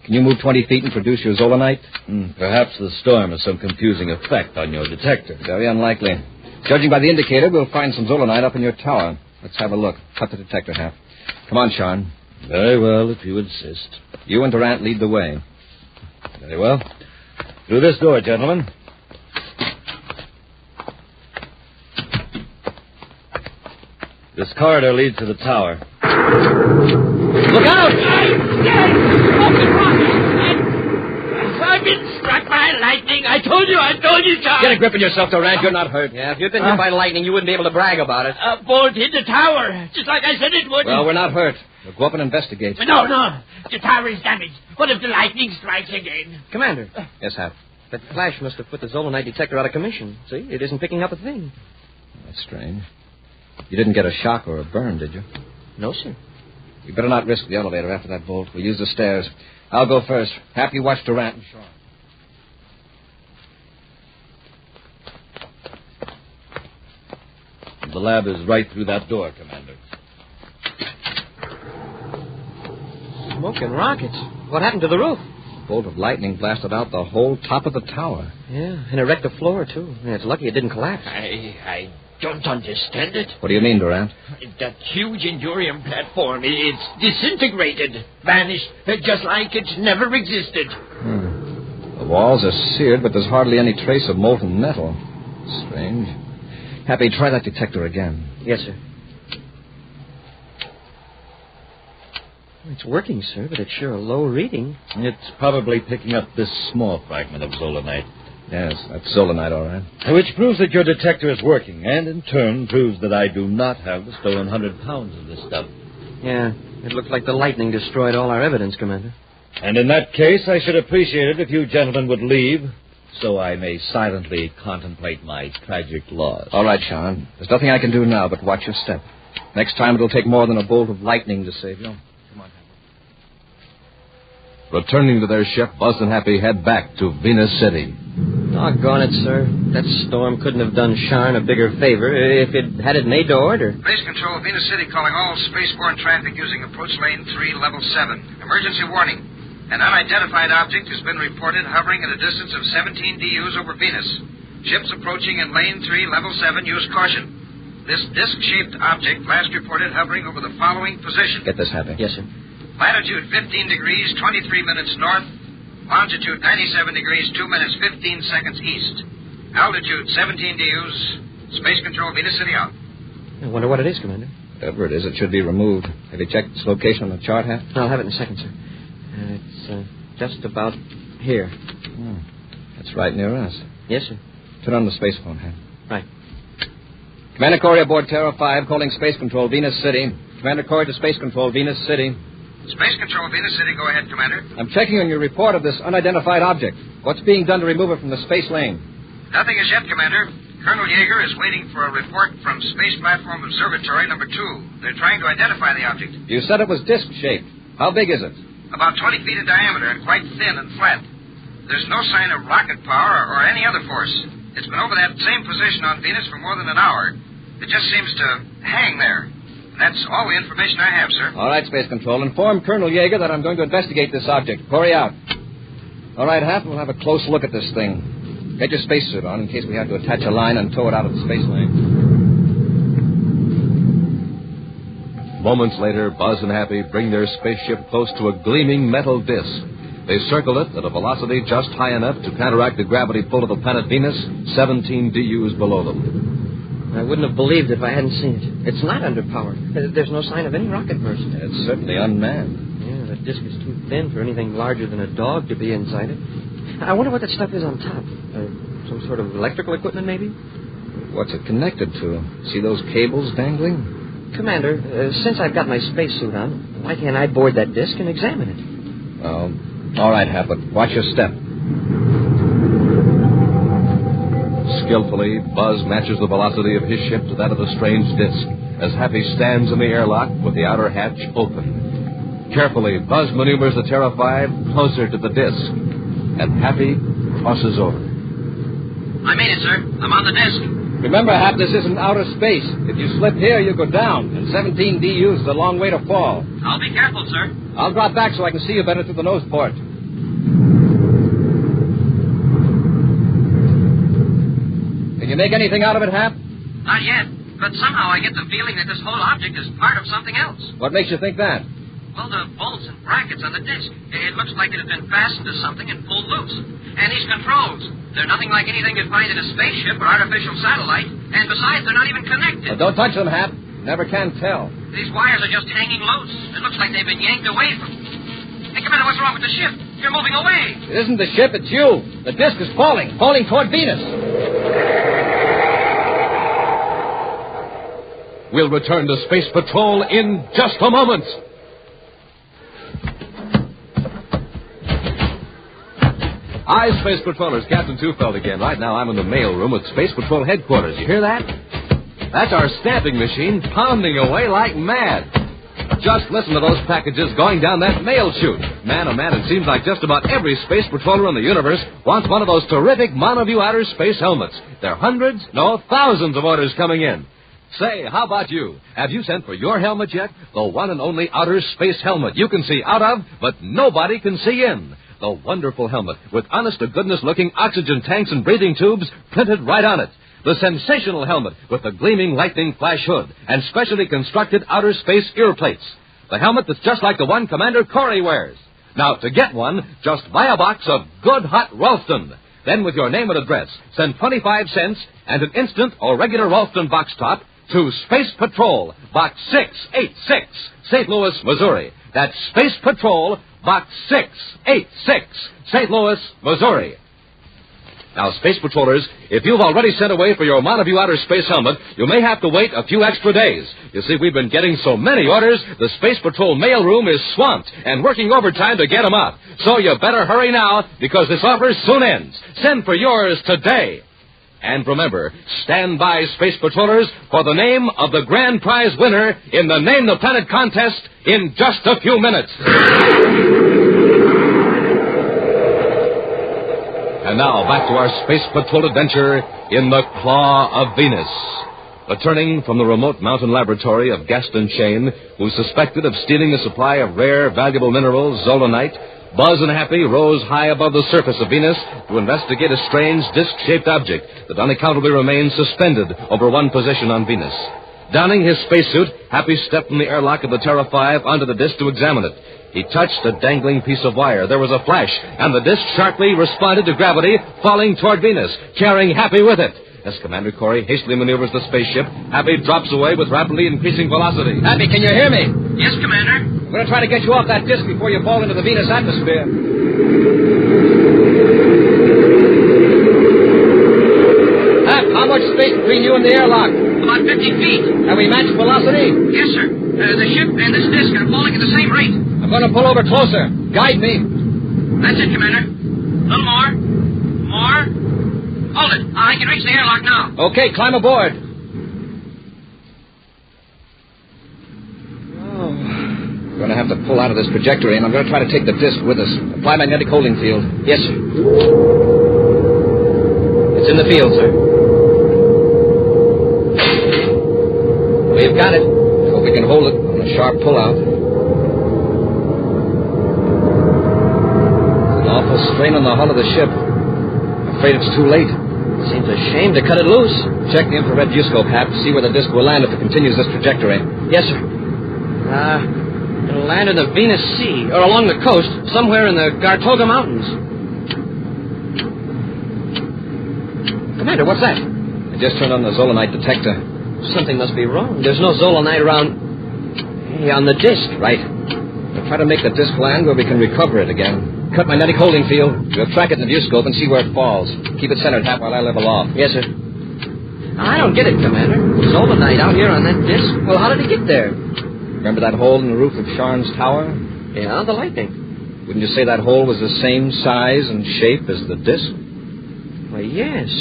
Can you move 20 feet and produce your zolanite? Perhaps the storm has some confusing effect on your detector. Very unlikely. Judging by the indicator, we'll find some zolanite up in your tower. Let's have a look. Cut the detector, Hap. Come on, Sean. Very well, if you insist. You and Durant lead the way. Very well. Through this door, gentlemen. This corridor leads to the tower. Look out! I've been struck by lightning. I told you, John. Get a grip on yourself, Durant. You're not hurt. Yeah, if you'd been hit by lightning, you wouldn't be able to brag about it. A bolt hit the tower, just like I said it would. Well, we're not hurt. We'll go up and investigate. No. The tower is damaged. What if the lightning strikes again? Commander. Yes, Hap. That flash must have put the zolanite detector out of commission. See, it isn't picking up a thing. That's strange. You didn't get a shock or a burn, did you? No, sir. You better not risk the elevator after that bolt. We'll use the stairs. I'll go first. Hap, you watch Durant and Sean. The lab is right through that door, Commander. Smoke and rockets. What happened to the roof? A bolt of lightning blasted out the whole top of the tower. Yeah, and it wrecked the floor, too. Yeah, it's lucky it didn't collapse. I don't understand it. What do you mean, Durant? That huge endurium platform, it's disintegrated, vanished, just like it never existed. The walls are seared, but there's hardly any trace of molten metal. Strange. Happy, try that detector again. Yes, sir. It's working, sir, but it's sure a low reading. It's probably picking up this small fragment of zolanite. Yes, that's zolanite, all right. Which proves that your detector is working, and in turn proves that I do not have the stolen 100 pounds of this stuff. Yeah, it looks like the lightning destroyed all our evidence, Commander. And in that case, I should appreciate it if you gentlemen would leave, so I may silently contemplate my tragic loss. All right, Sean. There's nothing I can do now but watch your step. Next time it'll take more than a bolt of lightning to save you. Come on, Returning to their ship, Buzz and Happy head back to Venus City. Doggone it, sir. That storm couldn't have done Sharn a bigger favor if it had it made to order. Base Control, Venus City calling all spaceborne traffic using approach lane 3, level 7. Emergency warning. An unidentified object has been reported hovering at a distance of 17 DUs over Venus. Ships approaching in lane 3, level 7, use caution. This disc-shaped object last reported hovering over the following position. Get this, Happy. Yes, sir. Latitude 15 degrees, 23 minutes north. Longitude 97 degrees, 2 minutes, 15 seconds east. Altitude 17 DUs. Space Control, Venus City out. I wonder what it is, Commander. Whatever it is, it should be removed. Have you checked its location on the chart, Hap? I'll have it in a second, sir. It's just about here. That's right near us. Yes, sir. Turn on the space phone, Hap. Right. Commander Corey aboard Terra 5, calling Space Control, Venus City. Commander Corey to Space Control, Venus City. Space Control, Venus City, go ahead, Commander. I'm checking on your report of this unidentified object. What's being done to remove it from the space lane? Nothing as yet, Commander. Colonel Yeager is waiting for a report from Space Platform Observatory number 2. They're trying to identify the object. You said it was disc-shaped. How big is it? About 20 feet in diameter and quite thin and flat. There's no sign of rocket power or any other force. It's been over that same position on Venus for more than an hour. It just seems to hang there. That's all the information I have, sir. All right, Space Control. Inform Colonel Yeager that I'm going to investigate this object. Corey out. All right, Hap, we'll have a close look at this thing. Get your spacesuit on in case we have to attach a line and tow it out of the space lane. Moments later, Buzz and Happy bring their spaceship close to a gleaming metal disc. They circle it at a velocity just high enough to counteract the gravity pull of the planet Venus, 17 DUs below them. I wouldn't have believed it if I hadn't seen it. It's not underpowered. There's no sign of any rocket burst. It's certainly unmanned. Yeah, the disk is too thin for anything larger than a dog to be inside it. I wonder what that stuff is on top. Some sort of electrical equipment, maybe? What's it connected to? See those cables dangling? Commander, since I've got my spacesuit on, why can't I board that disk and examine it? Well, all right, Hap, but watch your step. Skillfully, Buzz matches the velocity of his ship to that of the strange disc as Happy stands in the airlock with the outer hatch open. Carefully, Buzz maneuvers the Terra 5 closer to the disc, and Happy crosses over. I made it, sir. I'm on the disc. Remember, Hap, this isn't outer space. If you slip here, you go down, and 17 DUs is a long way to fall. I'll be careful, sir. I'll drop back so I can see you better through the nose port. Can you make anything out of it, Hap? Not yet. But somehow I get the feeling that this whole object is part of something else. What makes you think that? Well, the bolts and brackets on the disc. It looks like it had been fastened to something and pulled loose. And these controls. They're nothing like anything you'd find in a spaceship or artificial satellite. And besides, they're not even connected. Well, don't touch them, Hap. Never can tell. These wires are just hanging loose. It looks like they've been yanked away from... Hey, Commander, what's wrong with the ship? You're moving away. It isn't the ship, it's you. The disc is falling toward Venus. We'll return to Space Patrol in just a moment. Hi, Space Patrollers. Captain Twofold again. Right now I'm in the mail room at Space Patrol headquarters. You hear that? That's our stamping machine pounding away like mad. Just listen to those packages going down that mail chute. Man, oh man, it seems like just about every space patroller in the universe wants one of those terrific Monoview outer space helmets. There are hundreds, no, thousands of orders coming in. Say, how about you? Have you sent for your helmet yet? The one and only outer space helmet you can see out of, but nobody can see in. The wonderful helmet with honest-to-goodness looking oxygen tanks and breathing tubes printed right on it. The sensational helmet with the gleaming lightning flash hood and specially constructed outer space ear plates. The helmet that's just like the one Commander Corey wears. Now, to get one, just buy a box of good hot Ralston. Then, with your name and address, send 25 cents and an instant or regular Ralston box top to Space Patrol, Box 686, St. Louis, Missouri. That's Space Patrol, Box 686, St. Louis, Missouri. Now, Space Patrollers, if you've already sent away for your Monoview outer space helmet, you may have to wait a few extra days. You see, we've been getting so many orders, the Space Patrol mailroom is swamped and working overtime to get them out. So you better hurry now, because this offer soon ends. Send for yours today. And remember, stand by, Space Patrollers, for the name of the grand prize winner in the Name the Planet contest in just a few minutes. And now, back to our Space Patrol adventure in the Claw of Venus. Returning from the remote mountain laboratory of Gaston Chain, who's suspected of stealing a supply of rare, valuable minerals, zolanite, Buzz and Happy rose high above the surface of Venus to investigate a strange disc-shaped object that unaccountably remains suspended over one position on Venus. Donning his spacesuit, Happy stepped from the airlock of the Terra 5 onto the disc to examine it. He touched a dangling piece of wire. There was a flash, and the disc sharply responded to gravity, falling toward Venus, carrying Happy with it. As Commander Corey hastily maneuvers the spaceship, Happy drops away with rapidly increasing velocity. Happy, can you hear me? Yes, Commander. I'm going to try to get you off that disc before you fall into the Venus atmosphere. Hap, how much space between you and the airlock? About 50 feet. Have we matched velocity? Yes, sir. The ship and this disc are falling at the same rate. I'm going to pull over closer. Guide me. That's it, Commander. A little more. More. Hold it. I can reach the airlock now. Okay, climb aboard. We're going to have to pull out of this trajectory, and I'm going to try to take the disc with us. Apply magnetic holding field. Yes, sir. It's in the field, sir. We've got it. Hope we can hold it on a sharp pull-out. It's an awful strain on the hull of the ship. I'm afraid it's too late. Seems a shame to cut it loose. Check the infrared viewscope, Hap, to see where the disc will land if it continues this trajectory. Yes, sir. It'll land in the Venus Sea, or along the coast, somewhere in the Gartoga Mountains. Commander, what's that? I just turned on the zolanite detector. Something must be wrong. There's no zolanite around... Hey, on the disc. Right. We'll try to make the disc land where we can recover it again. Cut magnetic holding field. We'll track it in the viewscope and see where it falls. Keep it centered, Hap, while I level off. Yes, sir. I don't get it, Commander. Zolanite out here on that disc. Well, how did it get there? Remember that hole in the roof of Sharn's tower? Yeah, the lightning. Wouldn't you say that hole was the same size and shape as the disc? Why, yes.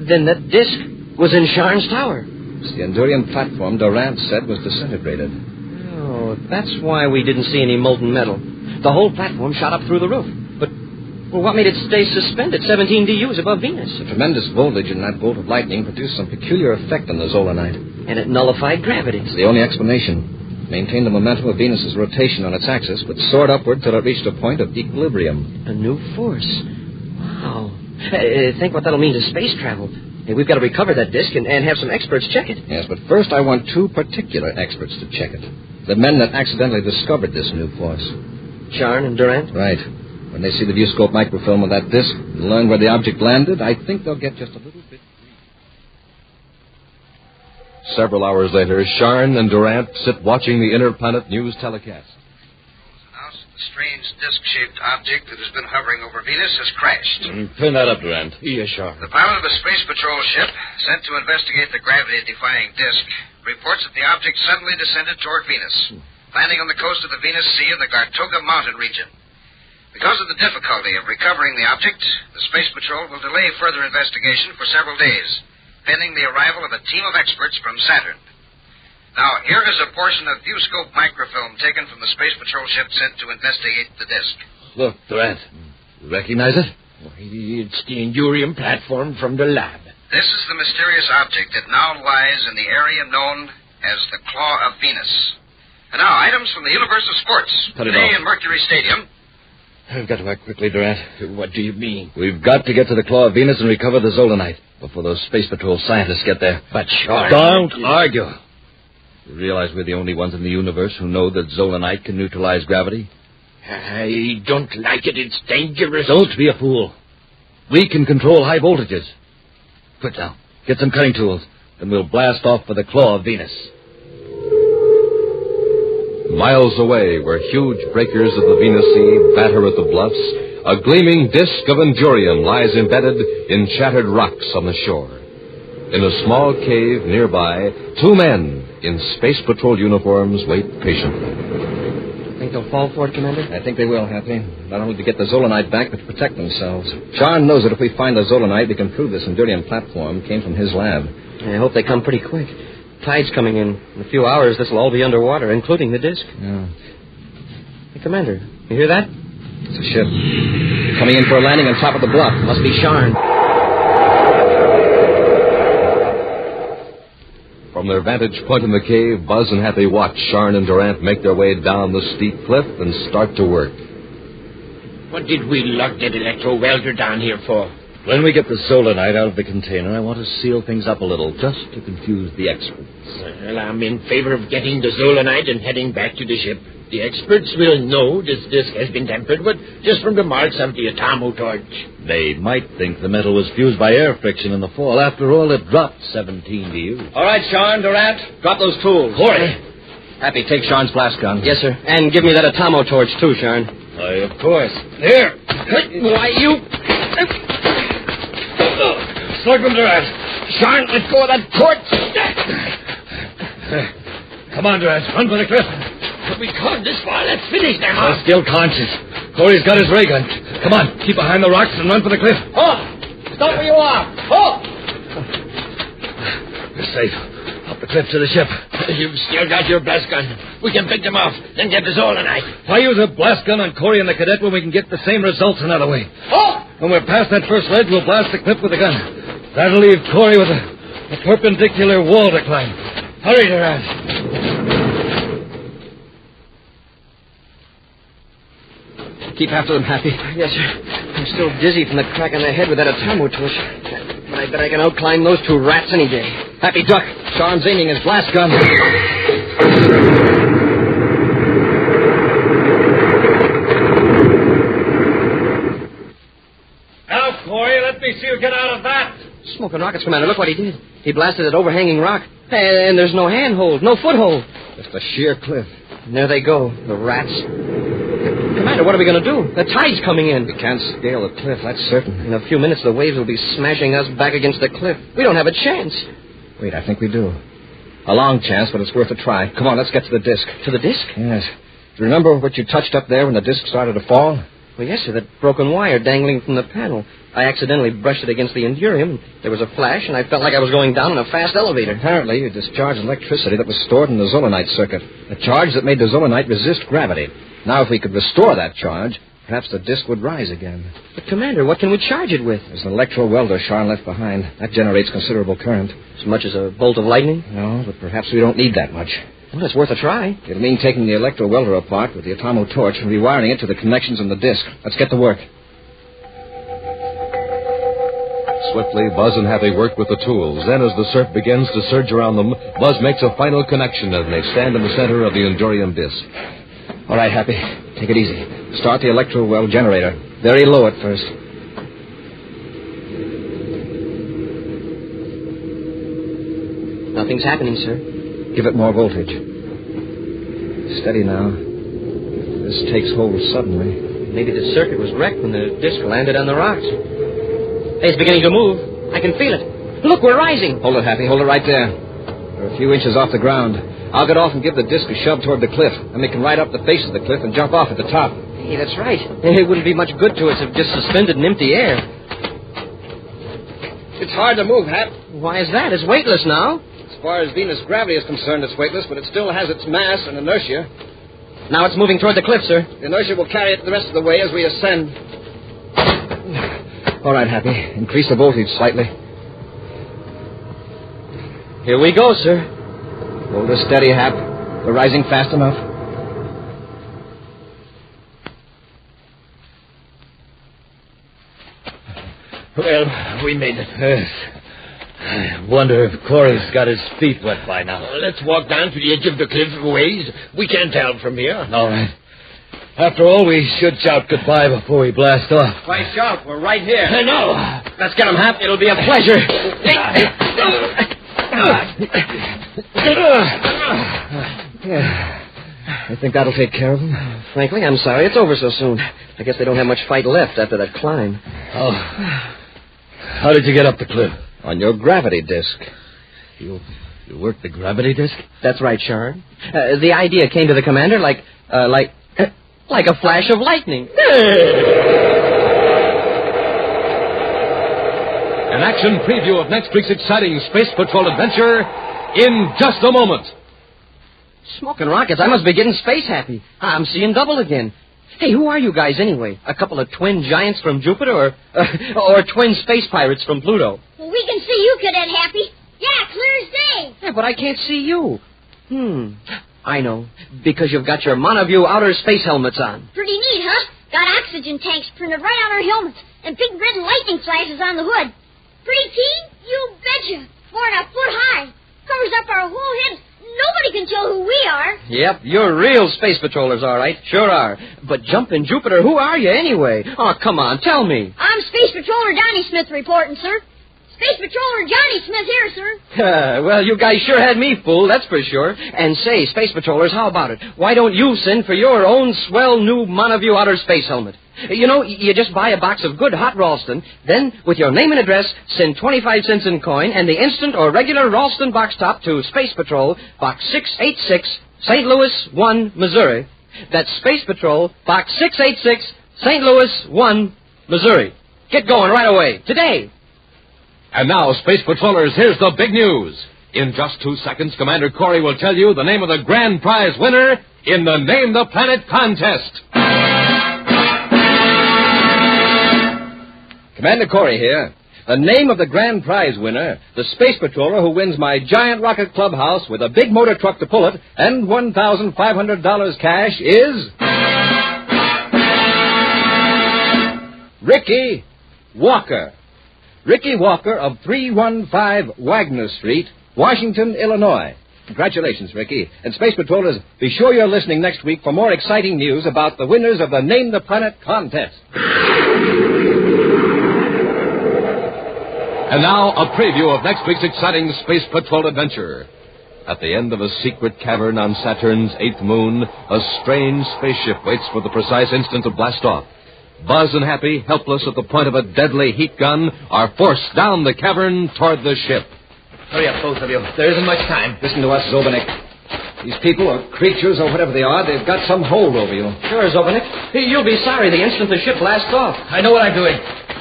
Then that disc was in Sharn's tower. It's the Endurian platform Durant said was disintegrated. Oh, that's why we didn't see any molten metal. The whole platform shot up through the roof. But, well, what made it stay suspended 17 DUs above Venus? The tremendous voltage in that bolt of lightning produced some peculiar effect on the zolanite. And it nullified gravity. It's the only explanation. It maintained the momentum of Venus's rotation on its axis, but soared upward till it reached a point of equilibrium. A new force. Wow. Think what that'll mean to space travel. Hey, we've got to recover that disc and have some experts check it. Yes, but first I want two particular experts to check it. The men that accidentally discovered this new force. Sharn and Durant? Right. When they see the viewscope microfilm of that disc and learn where the object landed, I think they'll get just a little bit... Several hours later, Sharn and Durant sit watching the Interplanet News telecast. The strange disc-shaped object that has been hovering over Venus has crashed. Turn that up, Durant. Yes, Sharn. The pilot of a space patrol ship sent to investigate the gravity-defying disc reports that the object suddenly descended toward Venus, landing on the coast of the Venus Sea in the Gartoga Mountain region. Because of the difficulty of recovering the object, the Space Patrol will delay further investigation for several days, pending the arrival of a team of experts from Saturn. Now, here is a portion of viewscope microfilm taken from the Space Patrol ship sent to investigate the disc. Look, Durant. You recognize it? It's the Endurium platform from the lab. This is the mysterious object that now lies in the area known as the Claw of Venus. And now, items from the universe of sports. Cut it Today off. in Mercury Stadium. We've got to act quickly, Durant. What do you mean? We've got to get to the Claw of Venus and recover the Zolanite before those Space Patrol scientists get there. But Sharn... Don't argue. You realize we're the only ones in the universe who know that Zolanite can neutralize gravity? I don't like it. It's dangerous. Don't be a fool. We can control high voltages. Quick now. Get some cutting tools, and we'll blast off for the Claw of Venus. Miles away, where huge breakers of the Venus Sea batter at the bluffs, a gleaming disk of Endurium lies embedded in shattered rocks on the shore. In a small cave nearby, two men in Space Patrol uniforms wait patiently. Think they'll fall for it, Commander? I think they will, Happy. Not only to get the Zolanite back, but to protect themselves. Sharn knows that if we find the Zolanite, we can prove this Endurium platform came from his lab. I hope they come pretty quick. Tide's coming in. In a few hours, this will all be underwater, including the disc. Yeah. Hey, Commander, you hear that? It's a ship. Coming in for a landing on top of the bluff. Must be Sharn. From their vantage point in the cave, Buzz and Happy watch Sharn and Durant make their way down the steep cliff and start to work. What did we lug that electro-welder down here for? When we get the Zolanite out of the container, I want to seal things up a little, just to confuse the experts. Well, I'm in favor of getting the Zolanite and heading back to the ship. The experts will know this disc has been tempered, but just from the marks of the atomo torch. They might think the metal was fused by air friction in the fall. After all, it dropped 17 DU. All right, Sharn, Durant, drop those tools. Hurry! Happy, take Sharn's blast gun. Yes, sir. And give me that atomo torch, too, Sharn. Why, of course. Here! Why, you... Slug them, Durant. Sharn, let go of that torch. Come on, Durant. Run for the cliff. But we come this far. Let's finish them. I'm still conscious. Corey's got his ray gun. Come on, keep behind the rocks and run for the cliff. Halt! Stop where you are. Halt! We're safe. Up the cliff to the ship. You've still got your blast gun. We can pick them off, then get the Zolanite. Why use a blast gun on Corey and the cadet when we can get the same results another way? Halt! When we're past that first ledge, we'll blast the cliff with the gun. That'll leave Corey with a perpendicular wall to climb. Hurry, Durant. Keep after them, Happy. Yes, sir. I'm still dizzy from the crack on the head with that atomo torch. But I bet I can outclimb those two rats any day. Happy, duck. Sharn's aiming his blast gun. Now, Corey, let me see you get out of that. Smoking rockets, Commander. Look what he did. He blasted that overhanging rock. And there's no handhold, no foothold. Just a sheer cliff. And there they go, the rats. Commander, what are we going to do? The tide's coming in. We can't scale the cliff, that's certain. In a few minutes, the waves will be smashing us back against the cliff. We don't have a chance. Wait, I think we do. A long chance, but it's worth a try. Come on, let's get to the disc. To the disc? Yes. Do you remember what you touched up there when the disc started to fall? Well, yes, sir, that broken wire dangling from the panel. I accidentally brushed it against the Endurium. There was a flash, and I felt like I was going down in a fast elevator. Apparently, you discharged electricity that was stored in the Zolanite circuit. A charge that made the Zolanite resist gravity. Now, if we could restore that charge, perhaps the disc would rise again. But, Commander, what can we charge it with? There's an electro-welder Sharn left behind. That generates considerable current. As much as a bolt of lightning? No, but perhaps we don't need that much. Well, it's worth a try. It'll mean taking the electro-welder apart with the atomo torch and rewiring it to the connections in the disc. Let's get to work. swiftly, Buzz and Happy work with the tools. Then, as the surf begins to surge around them, Buzz makes a final connection and they stand in the center of the Endurium disc. All right, Happy. Take it easy. Start the electro-well generator. Very low at first. Nothing's happening, sir. Give it more voltage. Steady now. This takes hold suddenly. Maybe the circuit was wrecked when the disc landed on the rocks. Hey, it's beginning to move. I can feel it. Look, we're rising. Hold it, Happy. Hold it right there. We're a few inches off the ground. I'll get off and give the disc a shove toward the cliff. And we can ride up the face of the cliff and jump off at the top. Hey, that's right. It wouldn't be much good to us if just suspended in empty air. It's hard to move, Hap. Why is that? It's weightless now. As far as Venus gravity is concerned, it's weightless, but it still has its mass and inertia. Now it's moving toward the cliff, sir. The inertia will carry it the rest of the way as we ascend. All right, Happy. Increase the voltage slightly. Here we go, sir. Hold her steady, Hap. We're rising fast enough. Well, we made it. I wonder if Corey's got his feet wet by now. Let's walk down to the edge of the cliff a ways. We can't tell from here. All right. After all, we should shout goodbye before we blast off. Why shout? We're right here. I know. Let's get him, Hap. It'll be a pleasure. Yeah. I think that'll take care of them. Frankly, I'm sorry it's over so soon. I guess they don't have much fight left after that climb. Oh. How did you get up the cliff? On your gravity disc. You worked the gravity disc? That's right, Shard. The idea came to the commander like a flash of lightning. An action preview of next week's exciting Space Patrol adventure in just a moment. Smoking rockets, I must be getting space happy. I'm seeing double again. Hey, who are you guys anyway? A couple of twin giants from Jupiter or twin space pirates from Pluto? Well, we can see you, Cadet Happy. Yeah, clear as day. Yeah, but I can't see you. I know. Because you've got your Monoview outer space helmets on. Pretty neat, huh? Got oxygen tanks printed right on our helmets and big red lightning flashes on the hood. Pretty keen? You betcha. More than a foot high. Covers up our whole heads. Nobody can tell who we are. Yep, you're real space patrollers, all right. Sure are. But jumpin' Jupiter, who are you anyway? Oh, come on, tell me. I'm Space Patroller Johnny Smith reporting, sir. Space Patroller Johnny Smith here, sir. Well, you guys sure had me fooled, that's for sure. And say, Space Patrollers, how about it? Why don't you send for your own swell new Monoview outer space helmet? You know, you just buy a box of good hot Ralston, then, with your name and address, send 25 cents in coin and the instant or regular Ralston box top to Space Patrol, Box 686, St. Louis 1, Missouri. That's Space Patrol, Box 686, St. Louis 1, Missouri. Get going right away, today. And now, Space Patrollers, here's the big news. In just 2 seconds, Commander Corey will tell you the name of the grand prize winner in the Name the Planet contest. Commander Corey here. The name of the grand prize winner, the space patroller who wins my giant rocket clubhouse with a big motor truck to pull it and $1,500 cash is... Ricky Walker. Ricky Walker of 315 Wagner Street, Washington, Illinois. Congratulations, Ricky. And Space Patrollers, be sure you're listening next week for more exciting news about the winners of the Name the Planet contest. And now, a preview of next week's exciting Space Patrol adventure. At the end of a secret cavern on Saturn's 8th moon, a strange spaceship waits for the precise instant to blast off. Buzz and Happy, helpless at the point of a deadly heat gun, are forced down the cavern toward the ship. Hurry up, both of you. There isn't much time. Listen to us, Zobanek. These people, or creatures, or whatever they are, they've got some hold over you. Sure, Zobanek. You'll be sorry the instant the ship blasts off. I know what I'm doing.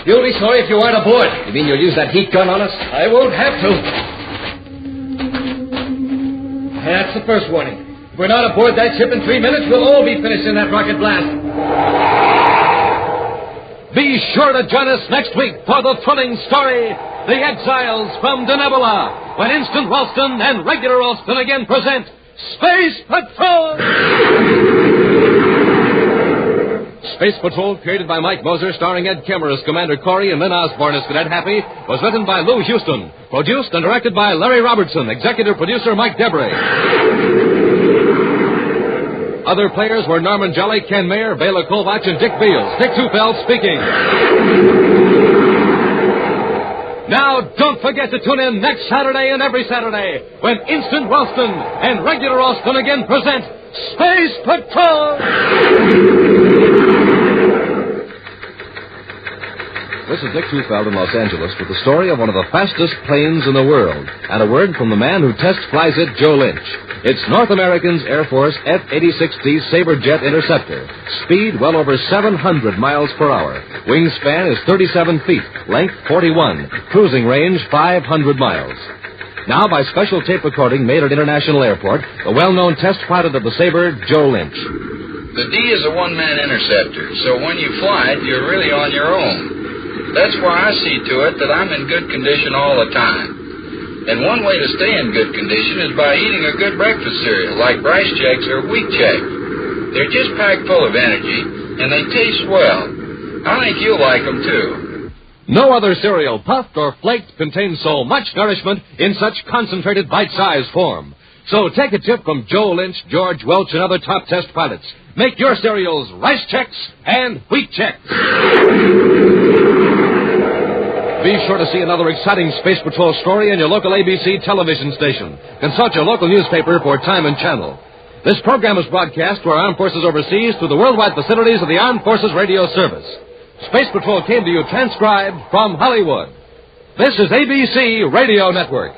You'll be sorry if you aren't aboard. You mean you'll use that heat gun on us? I won't have to. That's the first warning. If we're not aboard that ship in 3 minutes, we'll all be finished in that rocket blast. Be sure to join us next week for the thrilling story, The Exiles from Denebola, when Instant Ralston and Regular Ralston again present Space Patrol! Space Patrol, created by Mike Moser, starring Ed Kemmer as Commander Corey and Lynn Osborne as Cadet Happy, was written by Lou Houston, produced and directed by Larry Robertson, executive producer Mike Debray. Other players were Norman Jelly, Ken Mayer, Bela Kovac, and Dick Beals. Dick Tufeld speaking. Now, don't forget to tune in next Saturday and every Saturday when Instant Ralston and Regular Ralston again present Space Patrol! This is Dick Tufeld in Los Angeles with the story of one of the fastest planes in the world and a word from the man who test flies it, Joe Lynch. It's North American's Air Force F-86D Sabre Jet Interceptor. Speed well over 700 miles per hour. Wingspan is 37 feet. Length 41. Cruising range 500 miles. Now, by special tape recording made at International Airport, the well-known test pilot of the Sabre, Joe Lynch. The D is a one-man interceptor, so when you fly it, you're really on your own. That's why I see to it that I'm in good condition all the time. And one way to stay in good condition is by eating a good breakfast cereal, like Rice Chex or Wheat Chex. They're just packed full of energy, and they taste well. I think you'll like them, too. No other cereal, puffed or flaked, contains so much nourishment in such concentrated bite-sized form. So take a tip from Joe Lynch, George Welch, and other top test pilots. Make your cereals Rice Chex and Wheat Chex. Be sure to see another exciting Space Patrol story in your local ABC television station. Consult your local newspaper for time and channel. This program is broadcast to our armed forces overseas through the worldwide facilities of the Armed Forces Radio Service. Space Patrol came to you transcribed from Hollywood. This is ABC Radio Network.